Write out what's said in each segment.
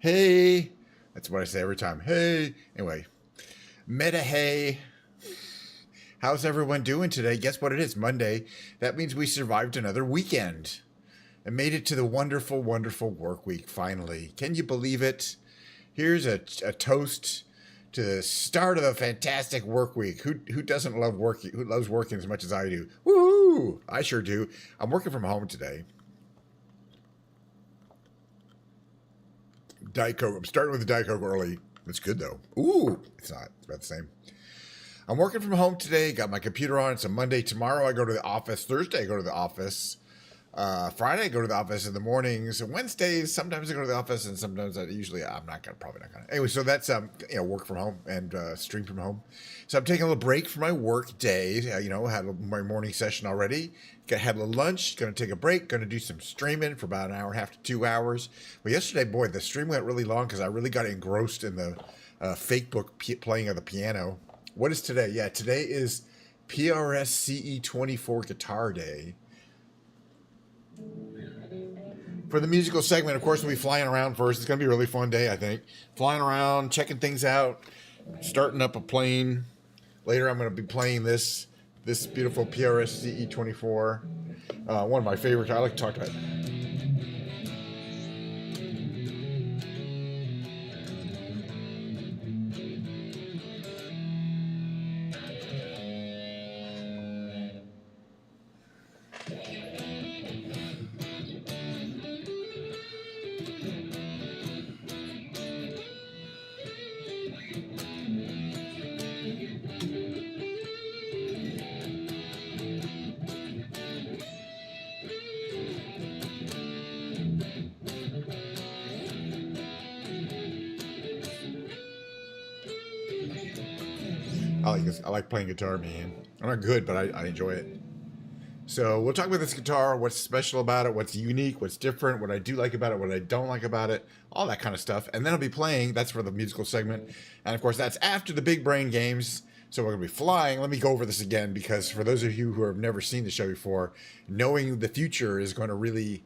Hey, that's what I say every time. Hey. Anyway, meta hey. How's everyone doing today? Guess what it is? Monday. That means we survived another weekend and made it to the wonderful, wonderful work week finally. Can you believe it? Here's a toast to the start of the fantastic work week. Who doesn't love working? Who loves working as much as I do? Woohoo! I sure do. I'm working from home today. Diet Coke. I'm starting with the Diet Coke early. It's good though. Ooh, it's not. It's about the same. I'm working from home today. Got my computer on. It's a Monday. Tomorrow I go to the office. Thursday I go to the office. Friday I go to the office in the mornings. Wednesdays sometimes I go to the office, and sometimes I'm not gonna, probably not gonna. Anyway, so that's work from home and stream from home. So I'm taking a little break from my work day. Had my morning session already. Had a little lunch. Going to take a break. Going to do some streaming for about an hour and a half to 2 hours. Well, yesterday, boy, the stream went really long because I really got engrossed in the fake book playing of the piano. What is today? Yeah, today is PRS CE-24 Guitar Day. For the musical segment, of course, we'll be flying around first. It's going to be a really fun day, I think. Flying around, checking things out, starting up a plane. Later, I'm going to be playing this beautiful PRS CE-24. One of my favorites. I like to talk about it. I like this. I like playing guitar, man. I'm not good, but I enjoy it. So we'll talk about this guitar, what's special about it, what's unique, what's different, what I do like about it, what I don't like about it, all that kind of stuff. And then I'll be playing. That's for the musical segment. And of course, that's after the big brain games. So we're going to be flying. Let me go over this again, because for those of you who have never seen the show before, knowing the future is going to really...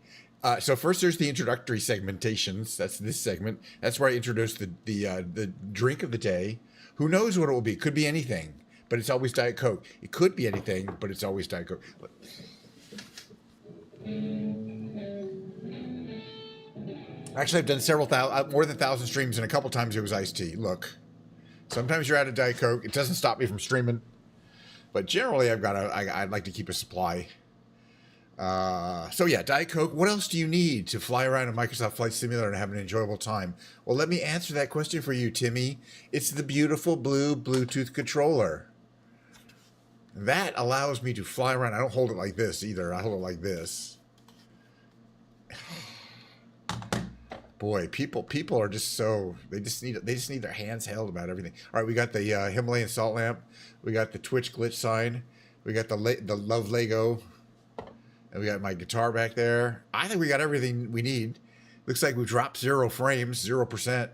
so first there's the introductory segmentations. That's this segment. That's where I introduce the drink of the day. Who knows what it will be? Could be anything, but it's always Diet Coke. It could be anything, but it's always Diet Coke. Actually, I've done more than 1,000 streams, and a couple times it was iced tea. Look, sometimes you're out of Diet Coke. It doesn't stop me from streaming, but generally I'd like to keep a supply. So yeah, Diet Coke. What else do you need to fly around a Microsoft Flight Simulator and have an enjoyable time? Well, let me answer that question for you, Timmy. It's the beautiful blue Bluetooth controller. That allows me to fly around. I don't hold it like this either. I hold it like this. Boy, people are just so they just need their hands held about everything. All right, we got the Himalayan salt lamp. We got the Twitch glitch sign. We got the Love Lego. And we got my guitar back there. I think we got everything we need. Looks like we dropped 0 frames, 0%.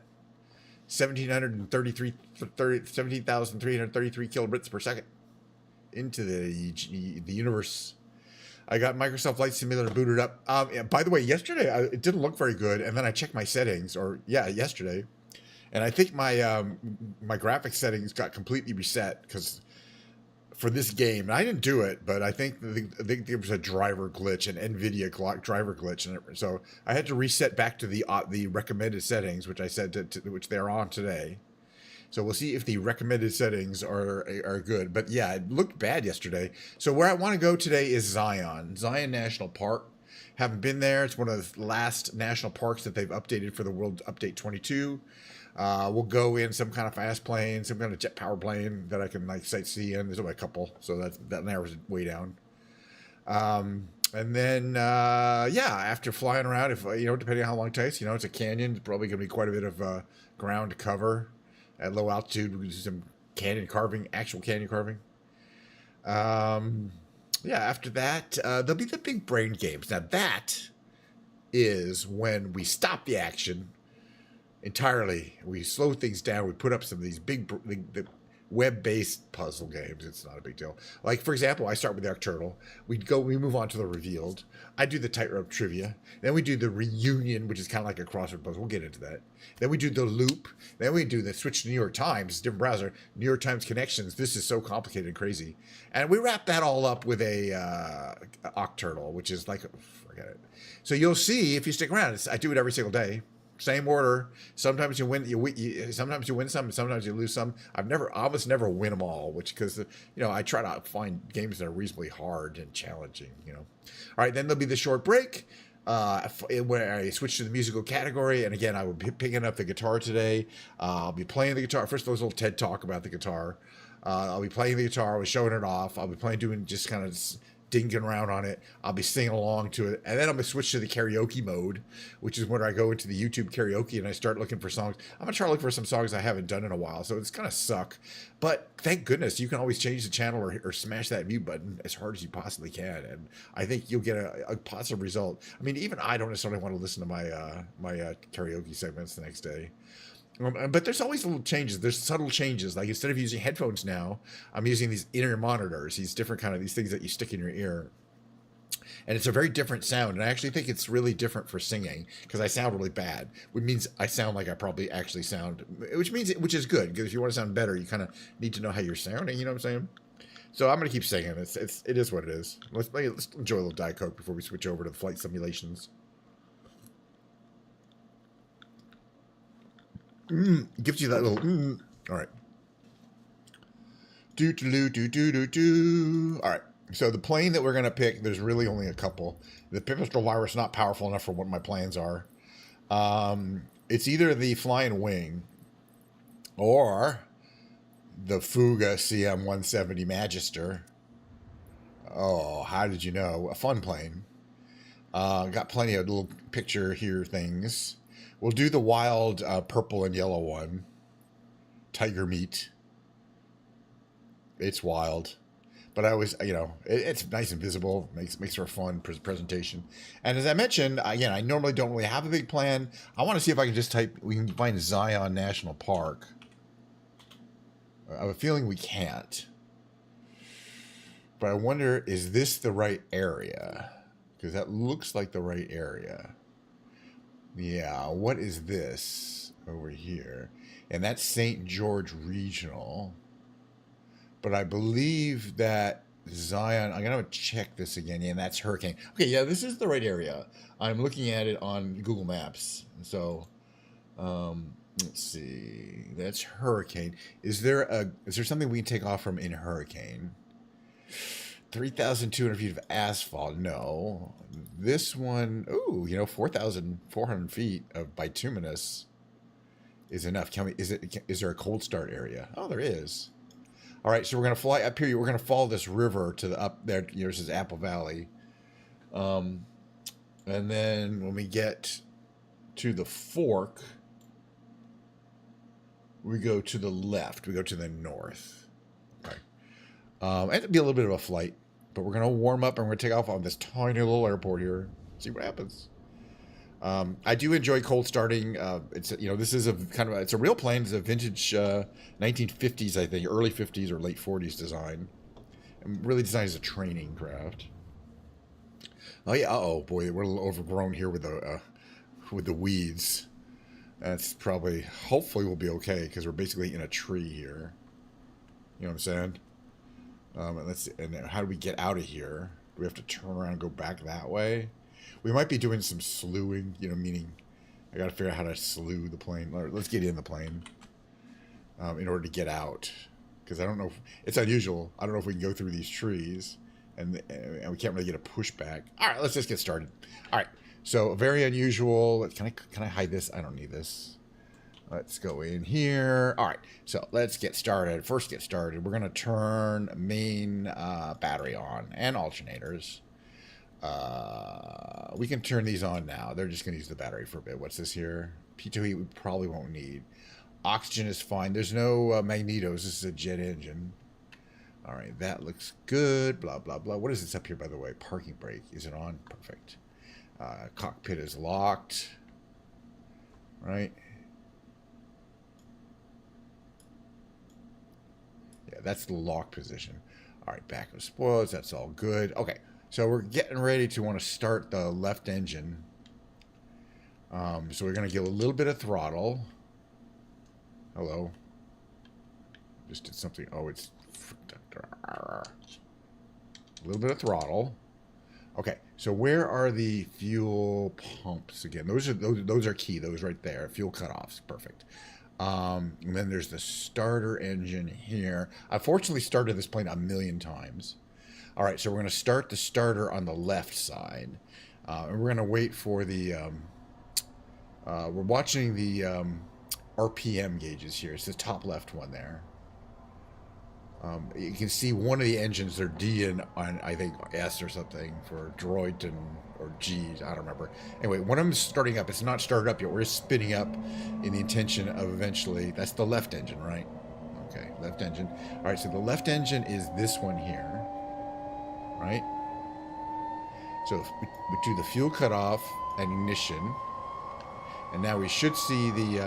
17,333 kilobits per second into the universe. I got Microsoft Flight Simulator booted up. By the way, yesterday it didn't look very good, and then I checked my settings, yesterday, and I think my my graphics settings got completely reset because. For this game, and I didn't do it, but I think there was a driver glitch, an NVIDIA driver glitch, and so I had to reset back to the recommended settings, which I said which they're on today. So we'll see if the recommended settings are good. But yeah, it looked bad yesterday. So where I want to go today is Zion National Park. Haven't been there. It's one of the last national parks that they've updated for the World Update 22. We'll go in some kind of fast plane, some kind of jet power plane that I can like sightsee in. There's only a couple, so that narrows it way down. And then after flying around, if depending on how long it takes, it's a canyon. It's probably going to be quite a bit of ground to cover at low altitude. We do some canyon carving, actual canyon carving. After that, there'll be the big brain games. Now that is when we stop the action entirely. We slow things down. We put up some of these big web-based puzzle games. It's not a big deal. Like, for example, I start with the Octurtle. We move on to the revealed. I do the tightrope trivia. Then we do the reunion, which is kind of like a crossword puzzle. We'll get into that. Then we do the loop. Then we do the switch to New York Times, different browser, New York Times connections. This is so complicated and crazy. And we wrap that all up with a Octurtle, which is like, forget it. So you'll see if you stick around. I do it every single day. Same order. Sometimes you win. Sometimes you win some. Sometimes you lose some. I almost never win them all. Which because I try to find games that are reasonably hard and challenging. All right. Then there'll be the short break. Where I switch to the musical category, and again, I will be picking up the guitar today. I'll be playing the guitar. First, there's a little TED talk about the guitar. I'll be playing the guitar. I'll be showing it off. I'll be doing just kind of dinking around on it. I'll be singing along to it, and then I'm gonna switch to the karaoke mode, which is where I go into the YouTube karaoke and I start looking for songs. I'm gonna try to look for some songs I haven't done in a while, so it's gonna suck. But thank goodness you can always change the channel or smash that mute button as hard as you possibly can, and I think you'll get a positive result. I mean, even I don't necessarily want to listen to my karaoke segments the next day. But there's always little changes. There's subtle changes. Like instead of using headphones now, I'm using these inner monitors, these different these things that you stick in your ear. And it's a very different sound. And I actually think it's really different for singing because I sound really bad, which means I sound like I probably actually sound, which is good because if you want to sound better, you kind of need to know how you're sounding. You know what I'm saying? So I'm going to keep singing. It is what it is. Let's enjoy a little Diet Coke before we switch over to the flight simulations. Gives you that little all right. All right. So the plane that we're gonna pick, there's really only a couple. The Pipistrel virus is not powerful enough for what my plans are. It's either the Flying Wing or the Fuga CM-170 Magister. Oh, how did you know? A fun plane. Got plenty of little picture here things. We'll do the wild purple and yellow one. Tiger meat. It's wild. But I always, it's nice and visible. Makes for a fun presentation. And as I mentioned, again, I normally don't really have a big plan. I want to see if I can just we can find Zion National Park. I have a feeling we can't. But I wonder, is this the right area? Because that looks like the right area. Yeah, what is this over here? And that's St. George Regional. But I believe that Zion, I'm going to check this again. Yeah, and that's Hurricane. Okay, yeah, this is the right area. I'm looking at it on Google Maps. So, let's see. That's Hurricane. Is there something we can take off from in Hurricane? 3,200 feet of asphalt. No. This one, 4,400 feet of bituminous is enough. Is there a cold start area? Oh, there is. All right, so we're going to fly up here. We're going to follow this river to the up there. This is Apple Valley. And then when we get to the fork, we go to the left. We go to the north. Okay. It'll be a little bit of a flight. But we're going to warm up and we're going to take off on this tiny little airport here. See what happens. I do enjoy cold starting. This is it's a real plane. It's a vintage 1950s, I think, early 50s or late 40s design. And really designed as a training craft. Oh yeah. Oh boy, we're a little overgrown here with the weeds. That's hopefully we'll be okay because we're basically in a tree here. You know what I'm saying? And how do we get out of here? Do we have to turn around and go back that way? We might be doing some slewing, meaning I got to figure out how to slew the plane. Let's get in the plane in order to get out. Because I don't know it's unusual. I don't know if we can go through these trees and we can't really get a pushback. All right, let's just get started. All right, so very unusual. Can I hide this? I don't need this. Let's go in here. All right, so let's get started. First get started. We're going to turn main battery on and alternators. We can turn these on now. They're just going to use the battery for a bit. What's this here? P2 heat we probably won't need. Oxygen is fine. There's no magnetos. This is a jet engine. All right, that looks good. Blah, blah, blah. What is this up here, by the way? Parking brake. Is it on? Perfect. Cockpit is locked. Right. That's the lock position. All right, backup spoils. That's all good. Okay, so we're getting ready to want to start the left engine. So we're going to give a little bit of throttle. Hello. Just did something. Oh, it's a little bit of throttle. Okay, so where are the fuel pumps again? Those are key. Those right there. Fuel cutoffs. Perfect. And then there's the starter engine here. I fortunately started this plane a million times. All right, so we're going to start the starter on the left side, and we're going to wait for the. We're watching the RPM gauges here. It's the top left one there. You can see one of the engines, they're D and on, I think, S or something for droid and or G, I don't remember. Anyway, one of them is starting up. It's not started up yet. We're just spinning up in the intention of eventually, that's the left engine, right? Okay, left engine. All right, so the left engine is this one here, right? So if we do the fuel cutoff and ignition, and now we should see the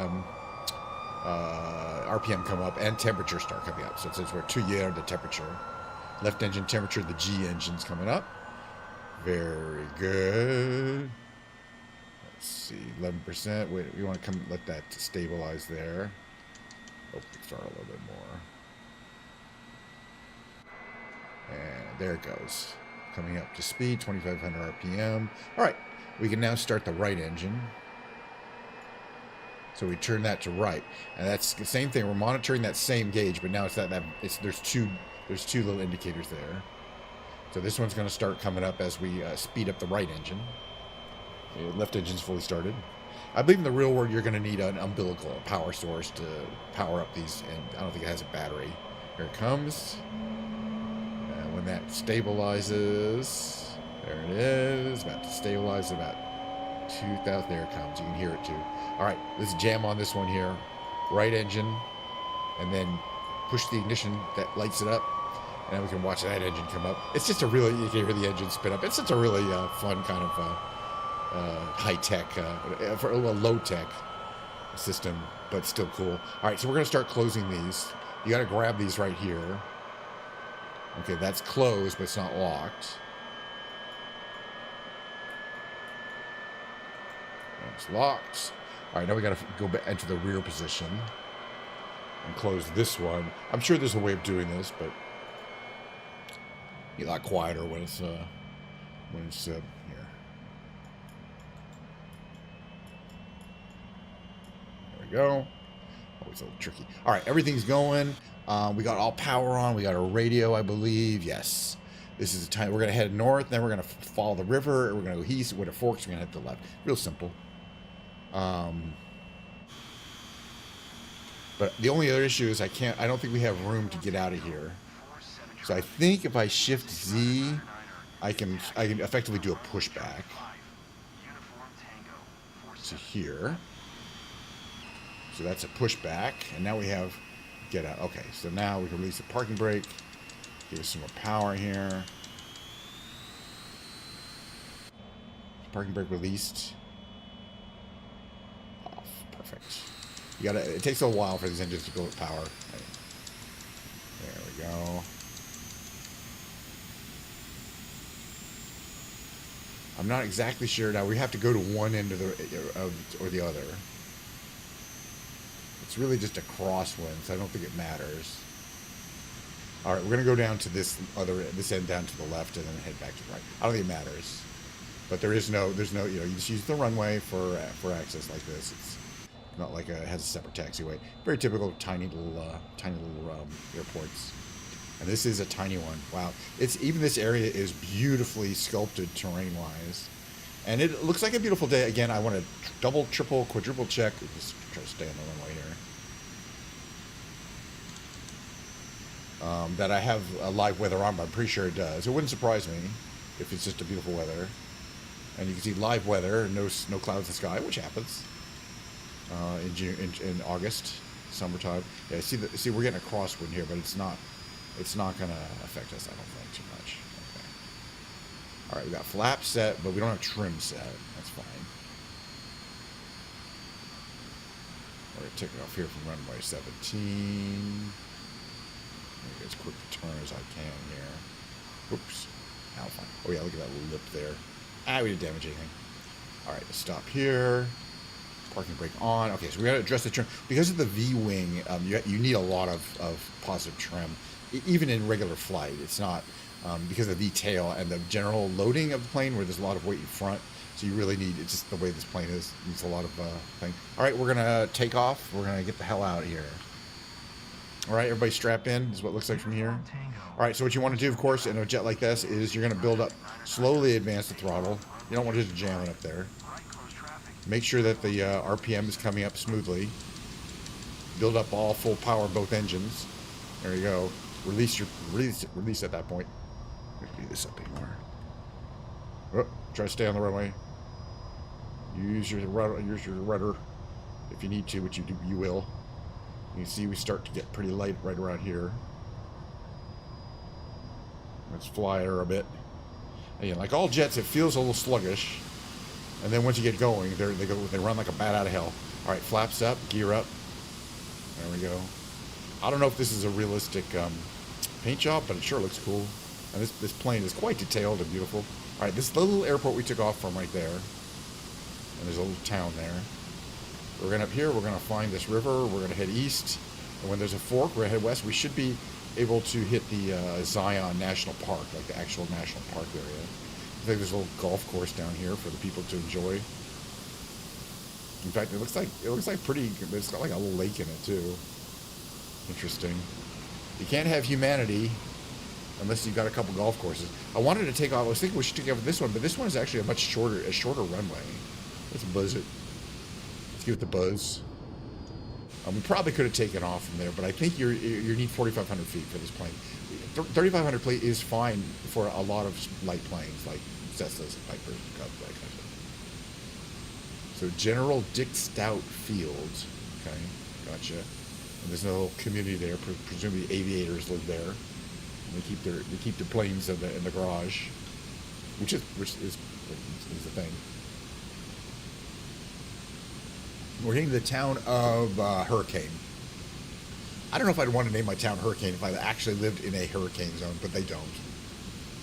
RPM come up and temperature start coming up. So it says we're to year the temperature. Left engine temperature, the G engine's coming up. Very good. Let's see, 11%. Wait, we want to come let that stabilize there. Oh, start a little bit more. And there it goes. Coming up to speed, 2,500 RPM. All right, we can now start the right engine. So we turn that to right, and that's the same thing. We're monitoring that same gauge, but now it's there's two little indicators there. So this one's going to start coming up as we speed up the right engine. The left engine's fully started. I believe in the real world you're going to need an umbilical, a power source to power up these, and I don't think it has a battery. Here it comes. And when that stabilizes, there it is. About to stabilize about 2,000. There it comes. You can hear it too. All right, let's jam on this one here. Right engine, and then push the ignition that lights it up, and then we can watch that engine come up. It's just a really, you can hear the engine spin up. It's such a really fun kind of high-tech, for a low-tech system, but still cool. All right, so we're going to start closing these. You got to grab these right here. Okay, that's closed, but it's not locked. It's locked. All right, now we got to go back into the rear position and close this one. I'm sure there's a way of doing this, but be a lot quieter when it's here. There we go. Always a little tricky. All right, everything's going. We got all power on. We got our radio, I believe. Yes. This is the time we're going to head north. Then we're going to follow the river. We're going to go east. When it forks, we're going to head to the left. Real simple. But the only other issue is I don't think we have room to get out of here. So I think if I shift Z, I can effectively do a pushback to here. So that's a pushback, and now we have get out. Okay, so now we can release the parking brake, give us some more power here. Parking brake released. Perfect. It takes a while for these engines to go with power. There we go. I'm not exactly sure now. We have to go to one end of or the other. It's really just a crosswind, so I don't think it matters. All right, we're gonna go down to this end down to the left, and then head back to the right. I don't think it matters, but there's no, you just use the runway for access like this. It's not like it has a separate taxiway. Very typical tiny little airports. And this is a tiny one. Wow. Even this area is beautifully sculpted terrain-wise. And it looks like a beautiful day. Again, I want to double, triple, quadruple check. Just try to stay on the runway here. That I have a live weather on, but I'm pretty sure it does. It wouldn't surprise me if it's just a beautiful weather. And you can see live weather, no clouds in the sky, which happens in August, summertime. Yeah, see, we're getting a crosswind here, but it's not going to affect us, I don't think, too much. Okay. All right, we got flap set, but we don't have trim set. That's fine. We're going to take it off here from runway 17. It's turn as I can here. Oops. Now fine. Oh yeah, look at that lip there. Ah, we didn't damage anything. All right, let's stop here. Parking brake on. Okay, so we got to address the trim. Because of the V-wing, you need a lot of positive trim. Even in regular flight, it's not, because of the V-tail and the general loading of the plane where there's a lot of weight in front. So you really need, it's just the way this plane is, needs a lot of thing. All right, we're going to take off. We're going to get the hell out of here. All right, everybody strap in. This is what it looks like from here. All right, so what you want to do, of course, in a jet like this is you're going to build up, slowly advance the throttle. You don't want to just jam it up there. Make sure that the RPM is coming up smoothly. Build up all full power both engines. There you go. Release at that point. Let me do this up anymore. Oh, try to stay on the runway. Use your rudder if you need to, which you will. You can see we start to get pretty light right around here. Let's fly her a bit. Again, like all jets, it feels a little sluggish. And then once you get going, they run like a bat out of hell. All right, flaps up, gear up. There we go. I don't know if this is a realistic paint job, but it sure looks cool. And this plane is quite detailed and beautiful. All right, this little airport we took off from right there. And there's a little town there. We're going up here. We're going to find this river. We're going to head east. And when there's a fork, we're going to head west. We should be able to hit the Zion National Park, like the actual national park area. I think there's a little golf course down here for the people to enjoy. In fact, it looks like pretty. It's got like a little lake in it too. Interesting. You can't have humanity unless you've got a couple golf courses. I wanted to take off. I was thinking we should take off this one, but this one is actually a shorter runway. Let's buzz it. Let's give it the buzz. We probably could have taken off from there, but I think you need 4,500 feet for this plane. 3,500 feet is fine for a lot of light planes like Cessnas and Pipers and Cubs, that kind of stuff. So General Dick Stout Field. Okay, gotcha. And there's a little community there. Presumably aviators live there. And they keep their planes in the garage, which is the thing. We're hitting the town of Hurricane. I don't know if I'd want to name my town Hurricane if I actually lived in a hurricane zone, but they don't.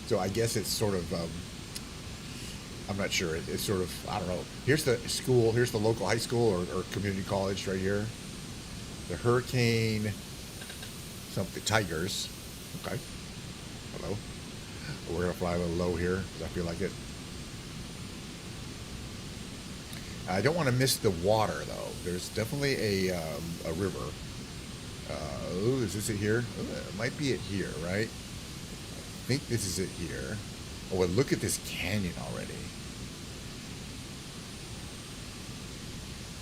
So I guess it's sort of, I'm not sure. It's sort of, I don't know. Here's the school. Here's the local high school or community college right here. The Hurricane something Tigers. Okay. Hello. We're going to fly a little low here because I feel like it. I don't want to miss the water, though. There's definitely a river. Oh, is this it here? Oh, it might be it here, right? I think this is it here. Oh, well, look at this canyon already.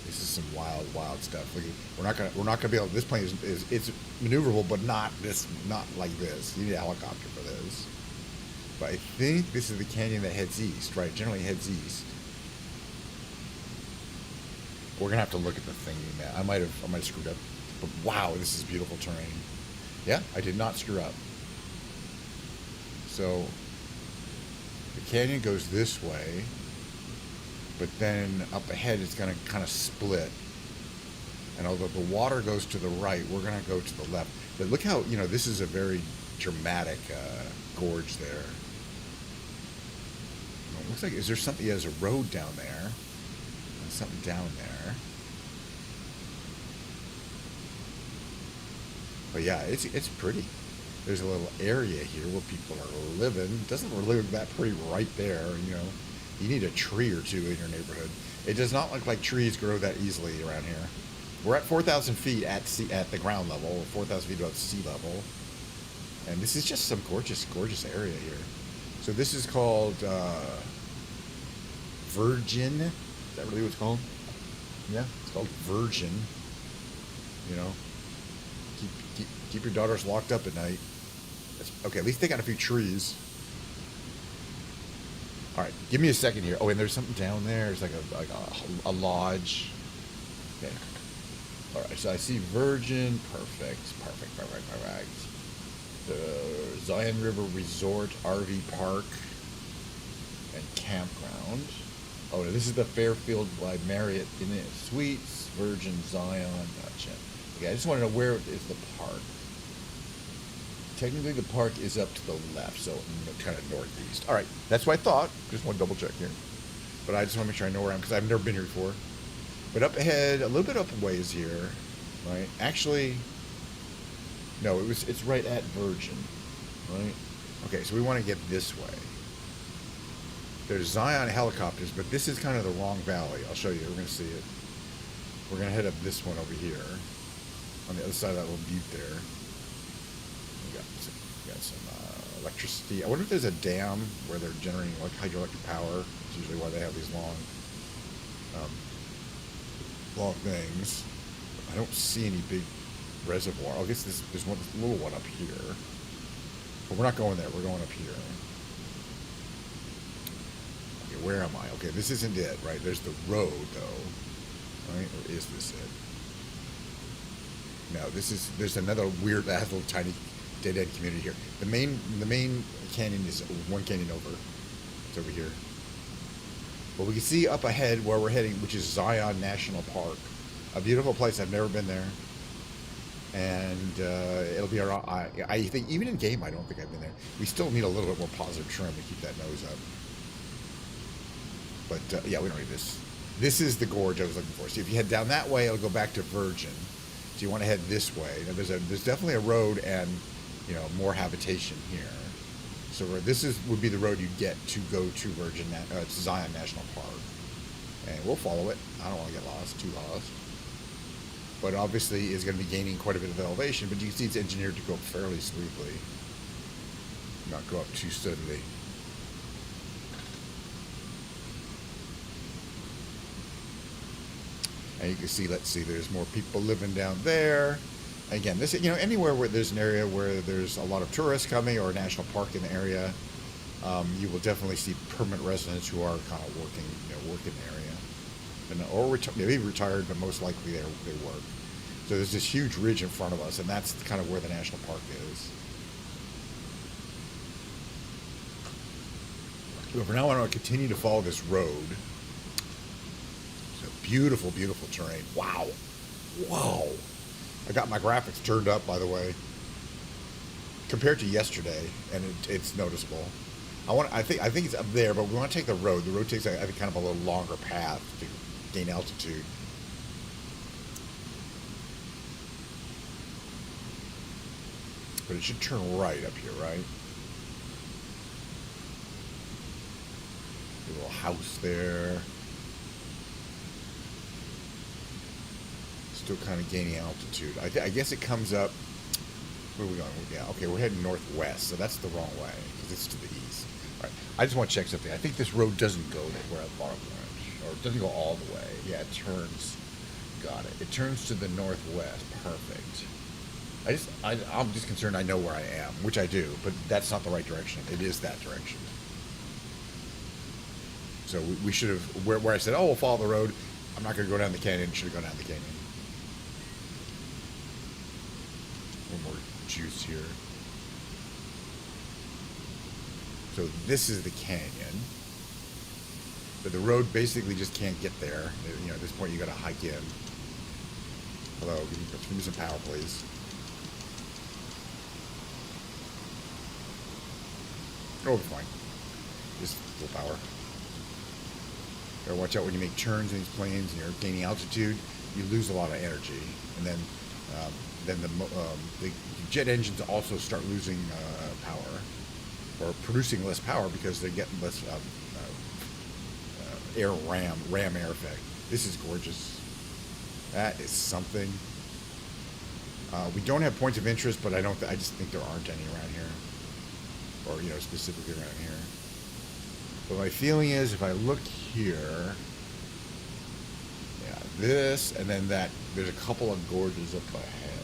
This is some wild stuff. Look, we're not gonna be able. This plane is it's maneuverable, but not like this. You need a helicopter for this. But I think this is the canyon that heads east, right? Generally heads east. We're gonna have to look at the thingy, man. I might have screwed up. But wow, this is beautiful terrain. Yeah, I did not screw up. So the canyon goes this way, but then up ahead it's gonna kind of split. And although the water goes to the right, we're gonna go to the left. But look how, this is a very dramatic gorge there. It looks like, is there something? Yeah, there's a road down there. There's something down there. But yeah, it's pretty. There's a little area here where people are living. It doesn't really look that pretty right there. You need a tree or two in your neighborhood. It does not look like trees grow that easily around here. We're at 4,000 feet at the ground level, 4,000 feet above sea level, and this is just some gorgeous area here. So this is called Virgin. Is that really what it's called? Yeah, it's called Virgin. Keep your daughters locked up at night. Okay, at least they got a few trees. All right, give me a second here. Oh, and there's something down there. It's like a lodge. Okay. All right, so I see Virgin. Perfect. The Zion River Resort RV Park and Campground. Oh, this is the Fairfield by Marriott Inn Suites, Virgin Zion. Gotcha. Okay, I just want to know where is the park. technically the park is up to the left, so kind of northeast. All right, that's what I thought. Just want to double check here. But I just want to make sure I know where I am because I've never been here before. But up ahead, a little bit up a ways here, right? Actually, no, it's right at Virgin, right? Okay, so we want to get this way. There's Zion helicopters, but this is kind of the wrong valley. I'll show you. We're going to see it. We're going to head up this one over here on the other side of that little butte there. We got some electricity. I wonder if there's a dam where they're generating like hydroelectric power. That's usually why they have these long things. I don't see any big reservoir. I guess there's one little one up here. But we're not going there. We're going up here. Okay, where am I? Okay, this isn't it, right? There's the road, though. Right? Or is this it? No, there's another weird, that has a little tiny dead-end community here. The main canyon is one canyon over. It's over here. But we can see up ahead where we're heading, which is Zion National Park. A beautiful place. I've never been there. And it'll be around, I think, even in game, I don't think I've been there. We still need a little bit more positive trim to keep that nose up. But, yeah, we don't need this. This is the gorge I was looking for. See, if you head down that way, it'll go back to Virgin. So you want to head this way. Now, there's definitely a road and, you know, more habitation here. So this would be the road you'd get to go to Zion National Park. And we'll follow it. I don't want to get too lost. But obviously is going to be gaining quite a bit of elevation, but you can see it's engineered to go fairly smoothly. Not go up too steadily. And you can see, let's see, there's more people living down there. Again, this, you know, anywhere where there's an area where there's a lot of tourists coming or a national park in the area, you will definitely see permanent residents who are kind of working, work in the area. Or maybe retired, but most likely they work. So there's this huge ridge in front of us, and that's kind of where the national park is. So for now, I want to continue to follow this road. So beautiful, beautiful terrain. Wow, wow! I got my graphics turned up, by the way, compared to yesterday, and it's noticeable. I think it's up there, but we want to take the road. The road takes, I think, kind of a little longer path to gain altitude. But it should turn right up here, right? A little house there. Still kind of gaining altitude. I guess it comes up. Where are we going? Yeah, okay, we're heading northwest, so that's the wrong way because it's to the east. All right, I just want to check something. I think this road doesn't go to where I thought it went, or it doesn't go all the way. Yeah, it turns. Got it. It turns to the northwest. Perfect. I'm just concerned I know where I am, which I do, but that's not the right direction. It is that direction. So we should have, where I said, oh, we'll follow the road, I'm not going to go down the canyon, should have gone down the canyon. A little more juice here. So this is the canyon. But the road basically just can't get there. You know, at this point you got to hike in. Hello, give me some power, please. Oh, fine. Just full power. Gotta watch out when you make turns in these planes and you're gaining altitude. You lose a lot of energy, and then the jet engines also start losing power, or producing less power because they're getting less ram air effect. This is gorgeous. That is something. We don't have points of interest, but I just think there aren't any around here. Or, you know, specifically around here. But my feeling is if I look here, yeah, this, and then that, there's a couple of gorges up ahead.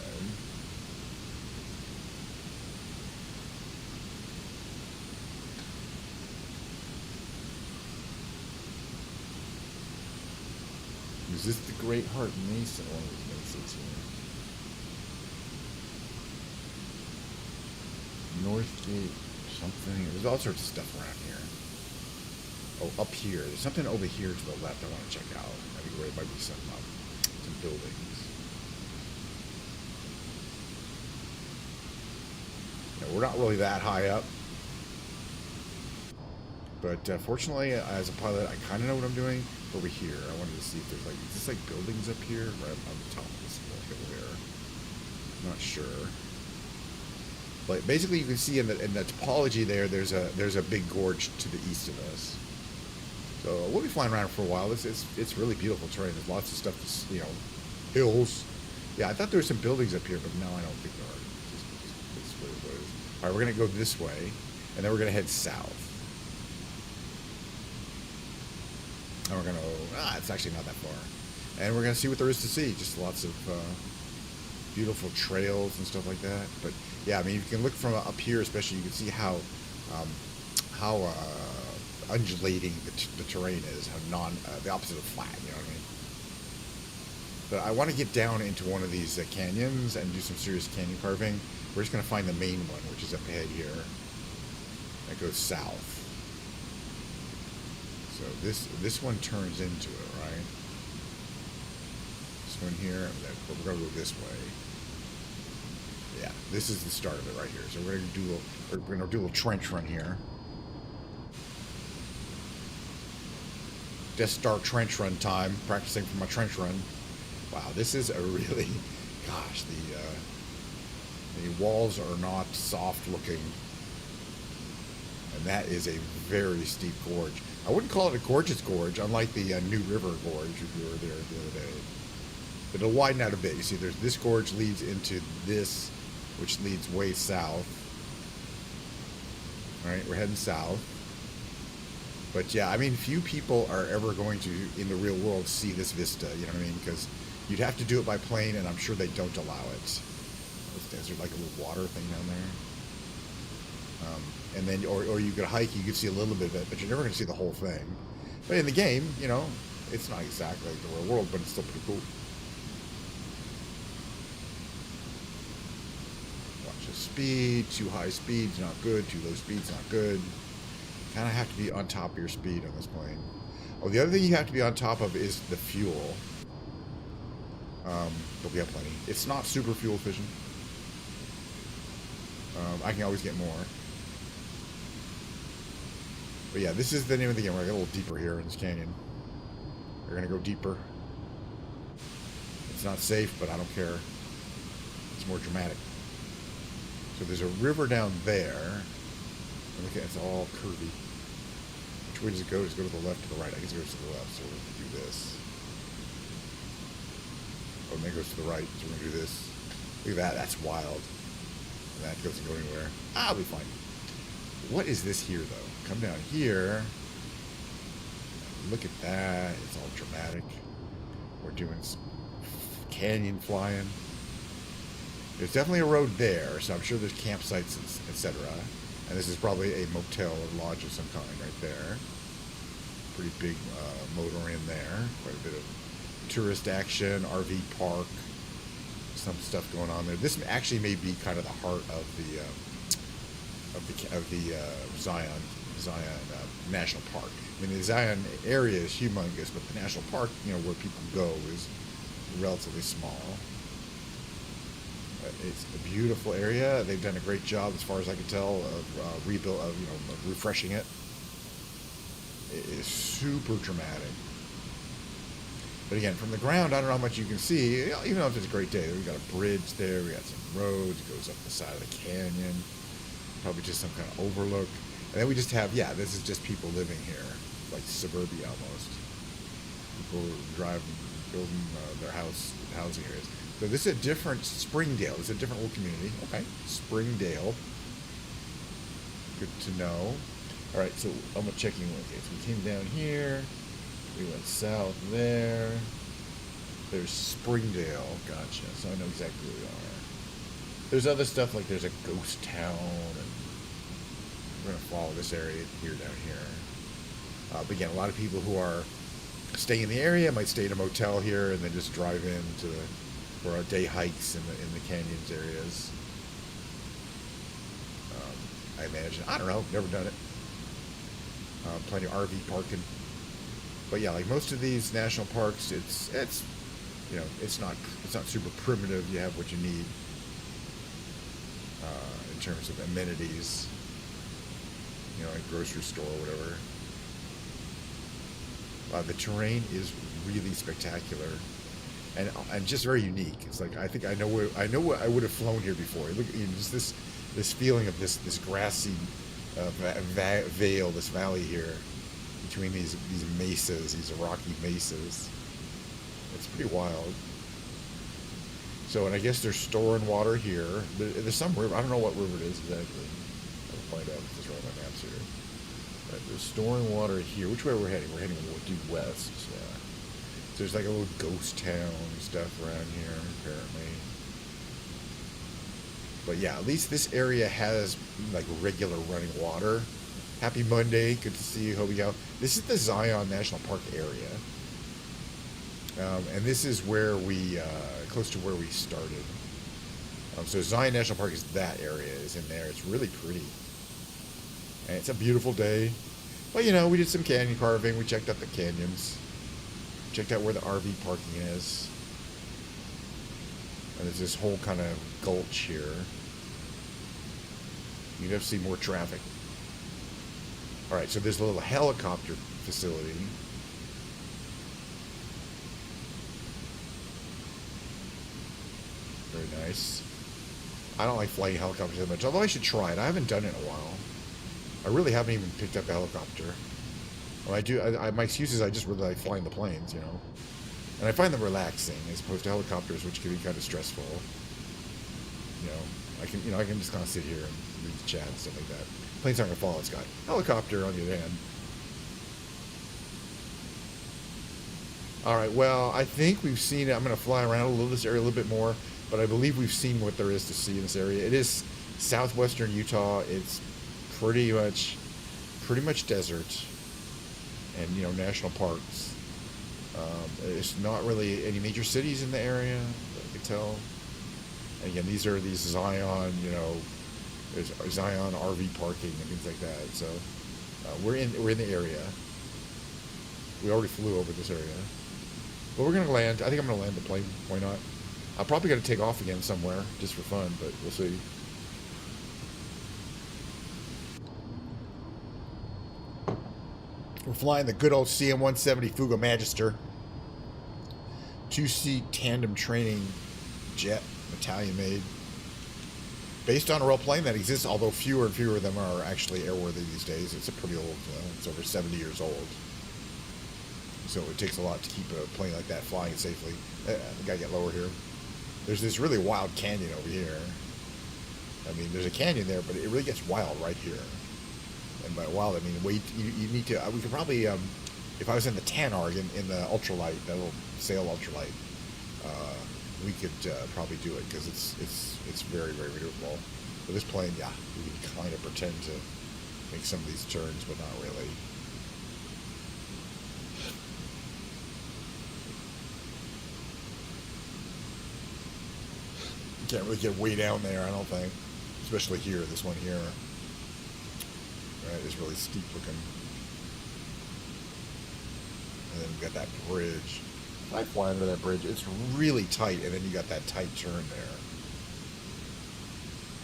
Is this the Great Heart Mesa? One of these mesas here. Northgate. Something. There's all sorts of stuff around here. Oh, up here. There's something over here to the left I want to check out. I think there might be some buildings. No, we're not really that high up. But fortunately, as a pilot, I kind of know what I'm doing. Over here, I wanted to see if there's like, is this like buildings up here? Right on the top of this little hill here. I'm not sure. But basically, you can see in the topology there's a big gorge to the east of us. So we'll be flying around for a while. It's really beautiful terrain. There's lots of stuff to, you know, hills. Yeah, I thought there were some buildings up here, but no, I don't think there are. It's really what it is. All right, we're gonna go this way, and then we're gonna head south. And we're gonna, it's actually not that far. And we're gonna see what there is to see. Just lots of beautiful trails and stuff like that. But yeah, I mean, you can look from up here, especially, you can see how undulating the terrain is, how the opposite of flat. You know what I mean? But I want to get down into one of these canyons and do some serious canyon carving. We're just gonna find the main one, which is up ahead here. That goes south. So this one turns into it, right? This one here, we're gonna go this way. Yeah, this is the start of it right here. So we're gonna do a little trench run here. Death Star trench run time. Practicing for my trench run. Wow, this is a really, gosh, the walls are not soft looking, and that is a very steep gorge. I wouldn't call it a gorgeous gorge, unlike the New River Gorge if you were there the other day. But it'll widen out a bit. You see, this gorge leads into this, which leads way south. All right, we're heading south. But yeah, I mean, few people are ever going to, in the real world, see this vista. You know what I mean? Because you'd have to do it by plane, and I'm sure they don't allow it. Is there like a little water thing down there? And then, or you could hike, you could see a little bit of it, but you're never going to see the whole thing. But in the game, you know, it's not exactly like the real world, but it's still pretty cool. Watch the speed. Too high speed's not good. Too low speed's not good. Kind of have to be on top of your speed on this plane. Oh, the other thing you have to be on top of is the fuel. But we have plenty. It's not super fuel efficient. I can always get more. But yeah, this is the name of the game. We're going to get a little deeper here in this canyon. We're going to go deeper. It's not safe, but I don't care. It's more dramatic. So there's a river down there. Look at it's all curvy. Which way does it go? Does it go to the left or the right? I guess it goes to the left, so we're going to do this. Oh, and then it goes to the right, so we're going to do this. Look at that. That's wild. And that doesn't go anywhere. I'll be fine. What is this here, though? Come down here. Look at that. It's all dramatic. We're doing some canyon flying. There's definitely a road there, so I'm sure there's campsites, etc. And this is probably a motel or lodge of some kind right there. Pretty big motor in there. Quite a bit of tourist action, RV park, some stuff going on there. This actually may be kind of the heart of the Zion National Park. I mean, the Zion area is humongous, but the national park, you know, where people go is relatively small. It's a beautiful area. They've done a great job, as far as I can tell, of refreshing it. It is super dramatic. But again, from the ground, I don't know how much you can see. Even though if it's a great day, we got a bridge there. We got some roads. It goes up the side of the canyon. Probably just some kind of overlook. And then we just have, yeah, this is just people living here, like suburbia almost. People driving, building their housing areas. So this is a different Springdale. This is a different little community. Okay, Springdale. Good to know. All right, so I'm gonna check in with you. So we came down here. We went south there. There's Springdale. Gotcha. So I know exactly where we are. There's other stuff like there's a ghost town, and we're gonna follow this area here down here. But again, a lot of people who are staying in the area might stay in a motel here and then just drive in for our day hikes in the canyons areas. I imagine. I don't know. Never done it. Plenty of RV parking. But yeah, like most of these national parks, it's you know, it's not super primitive. You have what you need. in terms of amenities. You know, a grocery store or whatever. The terrain is really spectacular, and just very unique. It's like I think I know what I would have flown here before. Look, you know, just this feeling of this grassy vale, this valley here between these mesas, these rocky mesas. It's pretty wild. So, and I guess they're storing water here. There's some river. I don't know what river it is exactly. I'll find out if it's right on my maps here. But they're storing water here. Which way we're heading? We're heading due west. Yeah. So there's like a little ghost town and stuff around here, apparently. But yeah, at least this area has like regular running water. Happy Monday. Good to see you. Hope you out. This is the Zion National Park area. And this is where we, close to where we started. So Zion National Park is that area, is in there. It's really pretty. And it's a beautiful day. But, you know, we did some canyon carving. We checked out the canyons. Checked out where the RV parking is. And there's this whole kind of gulch here. You'd have to see more traffic. Alright, so there's a little helicopter facility. Very nice. I don't like flying helicopters that much, although I should try it. I haven't done it in a while. I really haven't even picked up a helicopter. Well, I do. My excuse is I just really like flying the planes, you know. And I find them relaxing as opposed to helicopters, which can be kind of stressful. You know, I can just kind of sit here and read the chat and stuff like that. Planes aren't gonna fall out of the sky. Helicopter, on the other hand. All right. Well, I think we've seen it. I'm gonna fly around this area a little bit more. But I believe we've seen what there is to see in this area. It is southwestern Utah. It's pretty much desert, and you know, national parks. There's not really any major cities in the area that I can tell. And again, these are these Zion, you know, there's Zion RV parking and things like that. So we're in the area. We already flew over this area, but we're gonna land. I think I'm gonna land the plane. Why not? I'm probably going to take off again somewhere, just for fun, but we'll see. We're flying the good old CM-170 Fugo Magister. 2-seat tandem training jet, Italian made. Based on a real plane that exists, although fewer and fewer of them are actually airworthy these days. It's a pretty old, it's over 70 years old. So it takes a lot to keep a plane like that flying safely. I gotta get lower here. There's this really wild canyon over here. I mean, there's a canyon there, but it really gets wild right here. And by wild, I mean, wait, you need to, we could probably, if I was in the Tanarg, in the ultralight, that little sail ultralight, we could probably do it, because it's very, very beautiful. But this plane, yeah, we can kind of pretend to make some of these turns, but not really. Can't really get way down there, I don't think. Especially here, this one here. Right, is really steep looking. And then you got that bridge. I fly under that bridge. It's really tight, and then you got that tight turn there.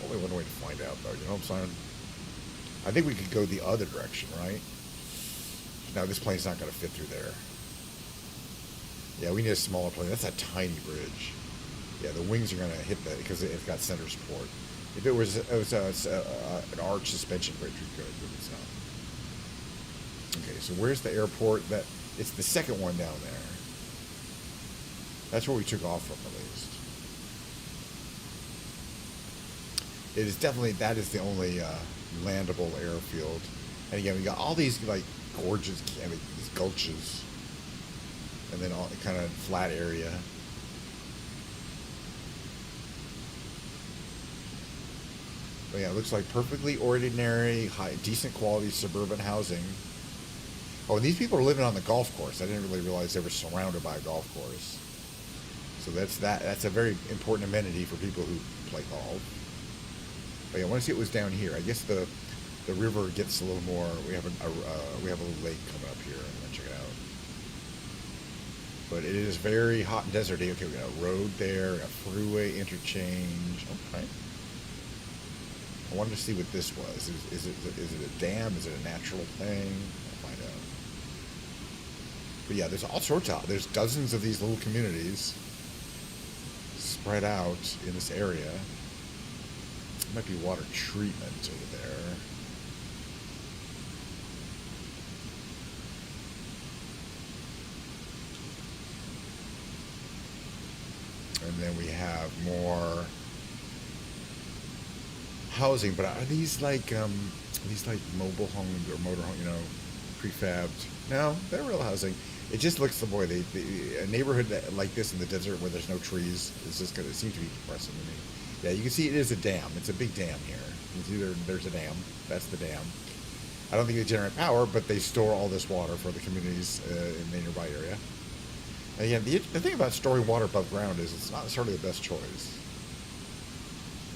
Only one way to find out, though. You know what I'm saying? I think we could go the other direction, right? Now, this plane's not going to fit through there. Yeah, we need a smaller plane. That's a tiny bridge. Yeah, the wings are going to hit that because it's got center support. If it was an arch suspension bridge, we could, but it's not. Okay, so where's the airport? It's the second one down there. That's where we took off from, at least. It is definitely, that is the only landable airfield. And again, we got all these like gorgeous, I mean, these gulches, and then all kind of flat area. But yeah, it looks like perfectly ordinary, decent quality suburban housing. Oh, and these people are living on the golf course. I didn't really realize they were surrounded by a golf course. So that's a very important amenity for people who play golf. But yeah, I want to see what was down here. I guess the river gets a little more. We have a little lake coming up here. I'm gonna check it out. But it is very hot and deserty. Okay, we got a road there, a freeway interchange. Okay. I wanted to see what this was. Is it a dam? Is it a natural thing? I'll find out. But yeah, there's all sorts of. There's dozens of these little communities spread out in this area. It might be water treatment over there. And then we have more housing, but are these like mobile homes or motor home, prefabbed? No, they're real housing. It just looks the boy. A neighborhood like this in the desert where there's no trees is just gonna seem to be depressing to me. Yeah, you can see it is a dam. It's a big dam here. There's a dam. That's the dam. I don't think they generate power, but they store all this water for the communities in the nearby area. Again, the thing about storing water above ground is it's not necessarily the best choice.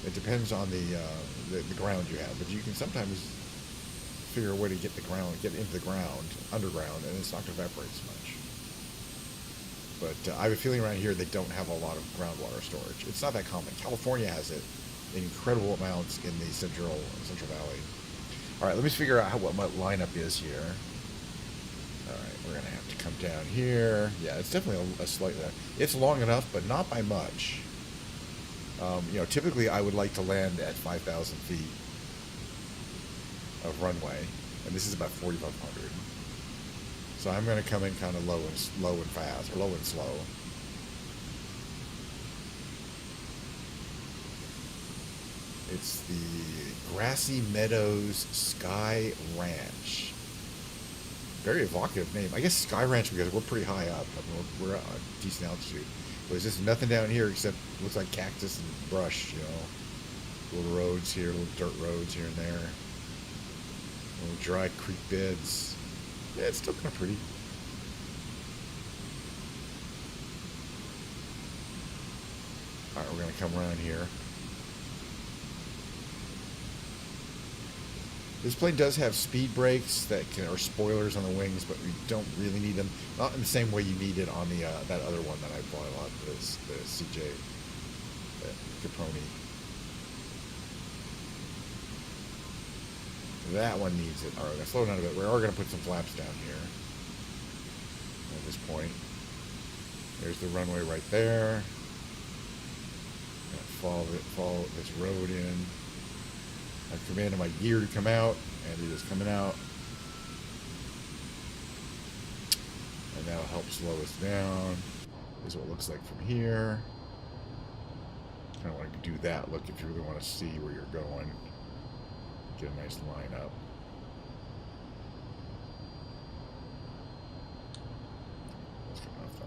It depends on the ground you have, but you can sometimes figure a way to get into the ground, underground, and it's not going to evaporate so much. But I have a feeling around here they don't have a lot of groundwater storage. It's not that common. California has it in incredible amounts in the Central Valley. All right, let me figure out what my lineup is here. All right, we're going to have to come down here. Yeah, it's definitely a slight... It's long enough, but not by much. Typically I would like to land at 5,000 feet of runway, and this is about 4,500. So I'm going to come in kind of low and fast, or low and slow. It's the Grassy Meadows Sky Ranch. Very evocative name. I guess Sky Ranch because we're pretty high up. I mean, we're at a decent altitude. There's just nothing down here except looks like cactus and brush, Little roads here, little dirt roads here and there. Little dry creek beds. Yeah, it's still kind of pretty. Alright, we're going to come around here. This plane does have speed brakes or spoilers on the wings, but we don't really need them. Not in the same way you need it on the that other one that I bought a lot, the CJ, the Caproni. That one needs it. All right, let's slow down a bit. We are going to put some flaps down here at this point. There's the runway right there. Follow this road in. I've commanded my gear to come out, and it is coming out. And that'll help slow us down. This is what it looks like from here. Kind of want to do that look if you really want to see where you're going. Get a nice line up. That's good enough,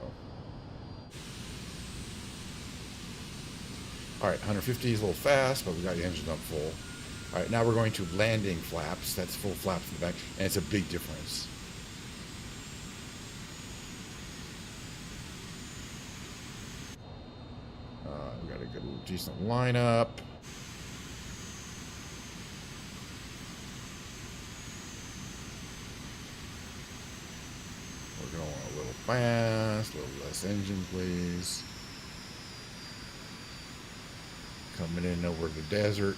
though. Alright, 150 is a little fast, but we got the engine up full. All right, now we're going to landing flaps. That's full flaps in the back, and it's a big difference. We got a good little decent lineup. We're going a little fast, a little less engine, please. Coming in over the desert.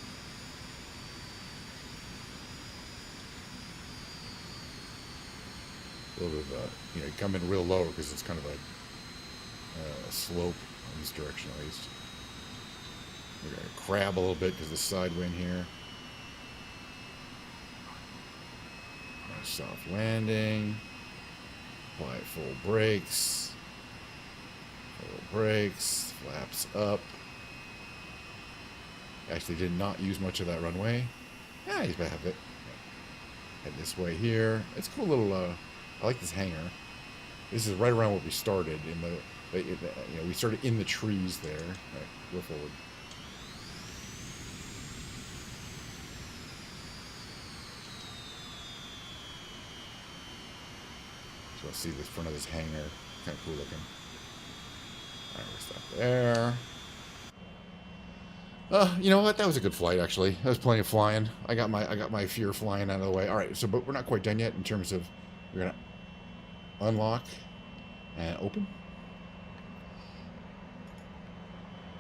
A little bit of come in real low because it's kind of a slope in this direction at least. We're going to crab a little bit because of the side wind here. Nice soft landing. Apply full brakes. Full brakes. Flaps up. Actually did not use much of that runway. Yeah, he's about to have it. Head this way here. It's a cool little... I like this hangar. This is right around where we started in we started in the trees there. Right, go forward. So let's see the front of this hangar. Kind of cool looking. All right, we'll stop there. You know what? That was a good flight, actually. That was plenty of flying. I got my fear flying out of the way. All right, so but we're not quite done yet in terms of we're gonna unlock and open,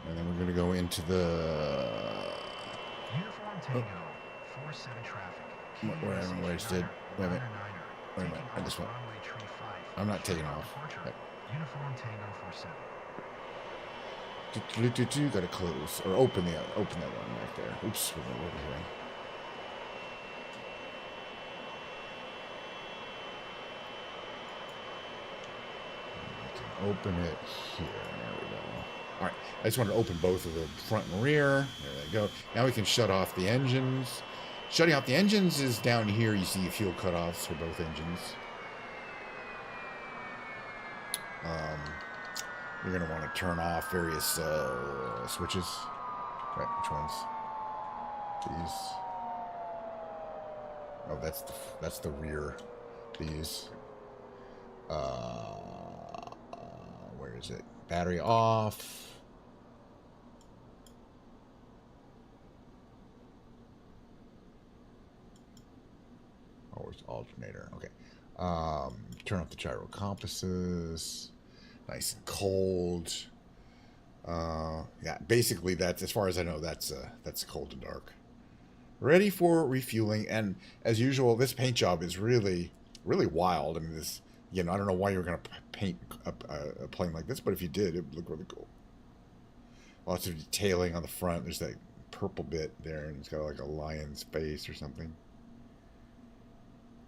and then we're gonna go into the Where am I wasted? Wait a minute. Wait a minute. This one. I'm not taking off. Gotta close or open that one back there. Oops, we're over here. Open it here. There we go. All right. I just wanted to open both of the front and rear. There they go. Now we can shut off the engines. Shutting off the engines is down here. You see fuel cutoffs for both engines. You're going to want to turn off various switches. Right, which ones? These. Oh, that's the rear. These. Where is it? Battery off. Oh, it's alternator. Okay. Turn off the gyro compasses. Nice and cold. Yeah, basically that's, as far as I know, that's cold and dark. Ready for refueling, and as usual, this paint job is really, really wild. I mean, this, you know, I don't know why you were going to paint a plane like this, but if you did, it would look really cool. Lots of detailing on the front. There's that purple bit there, and it's got like a lion's face or something.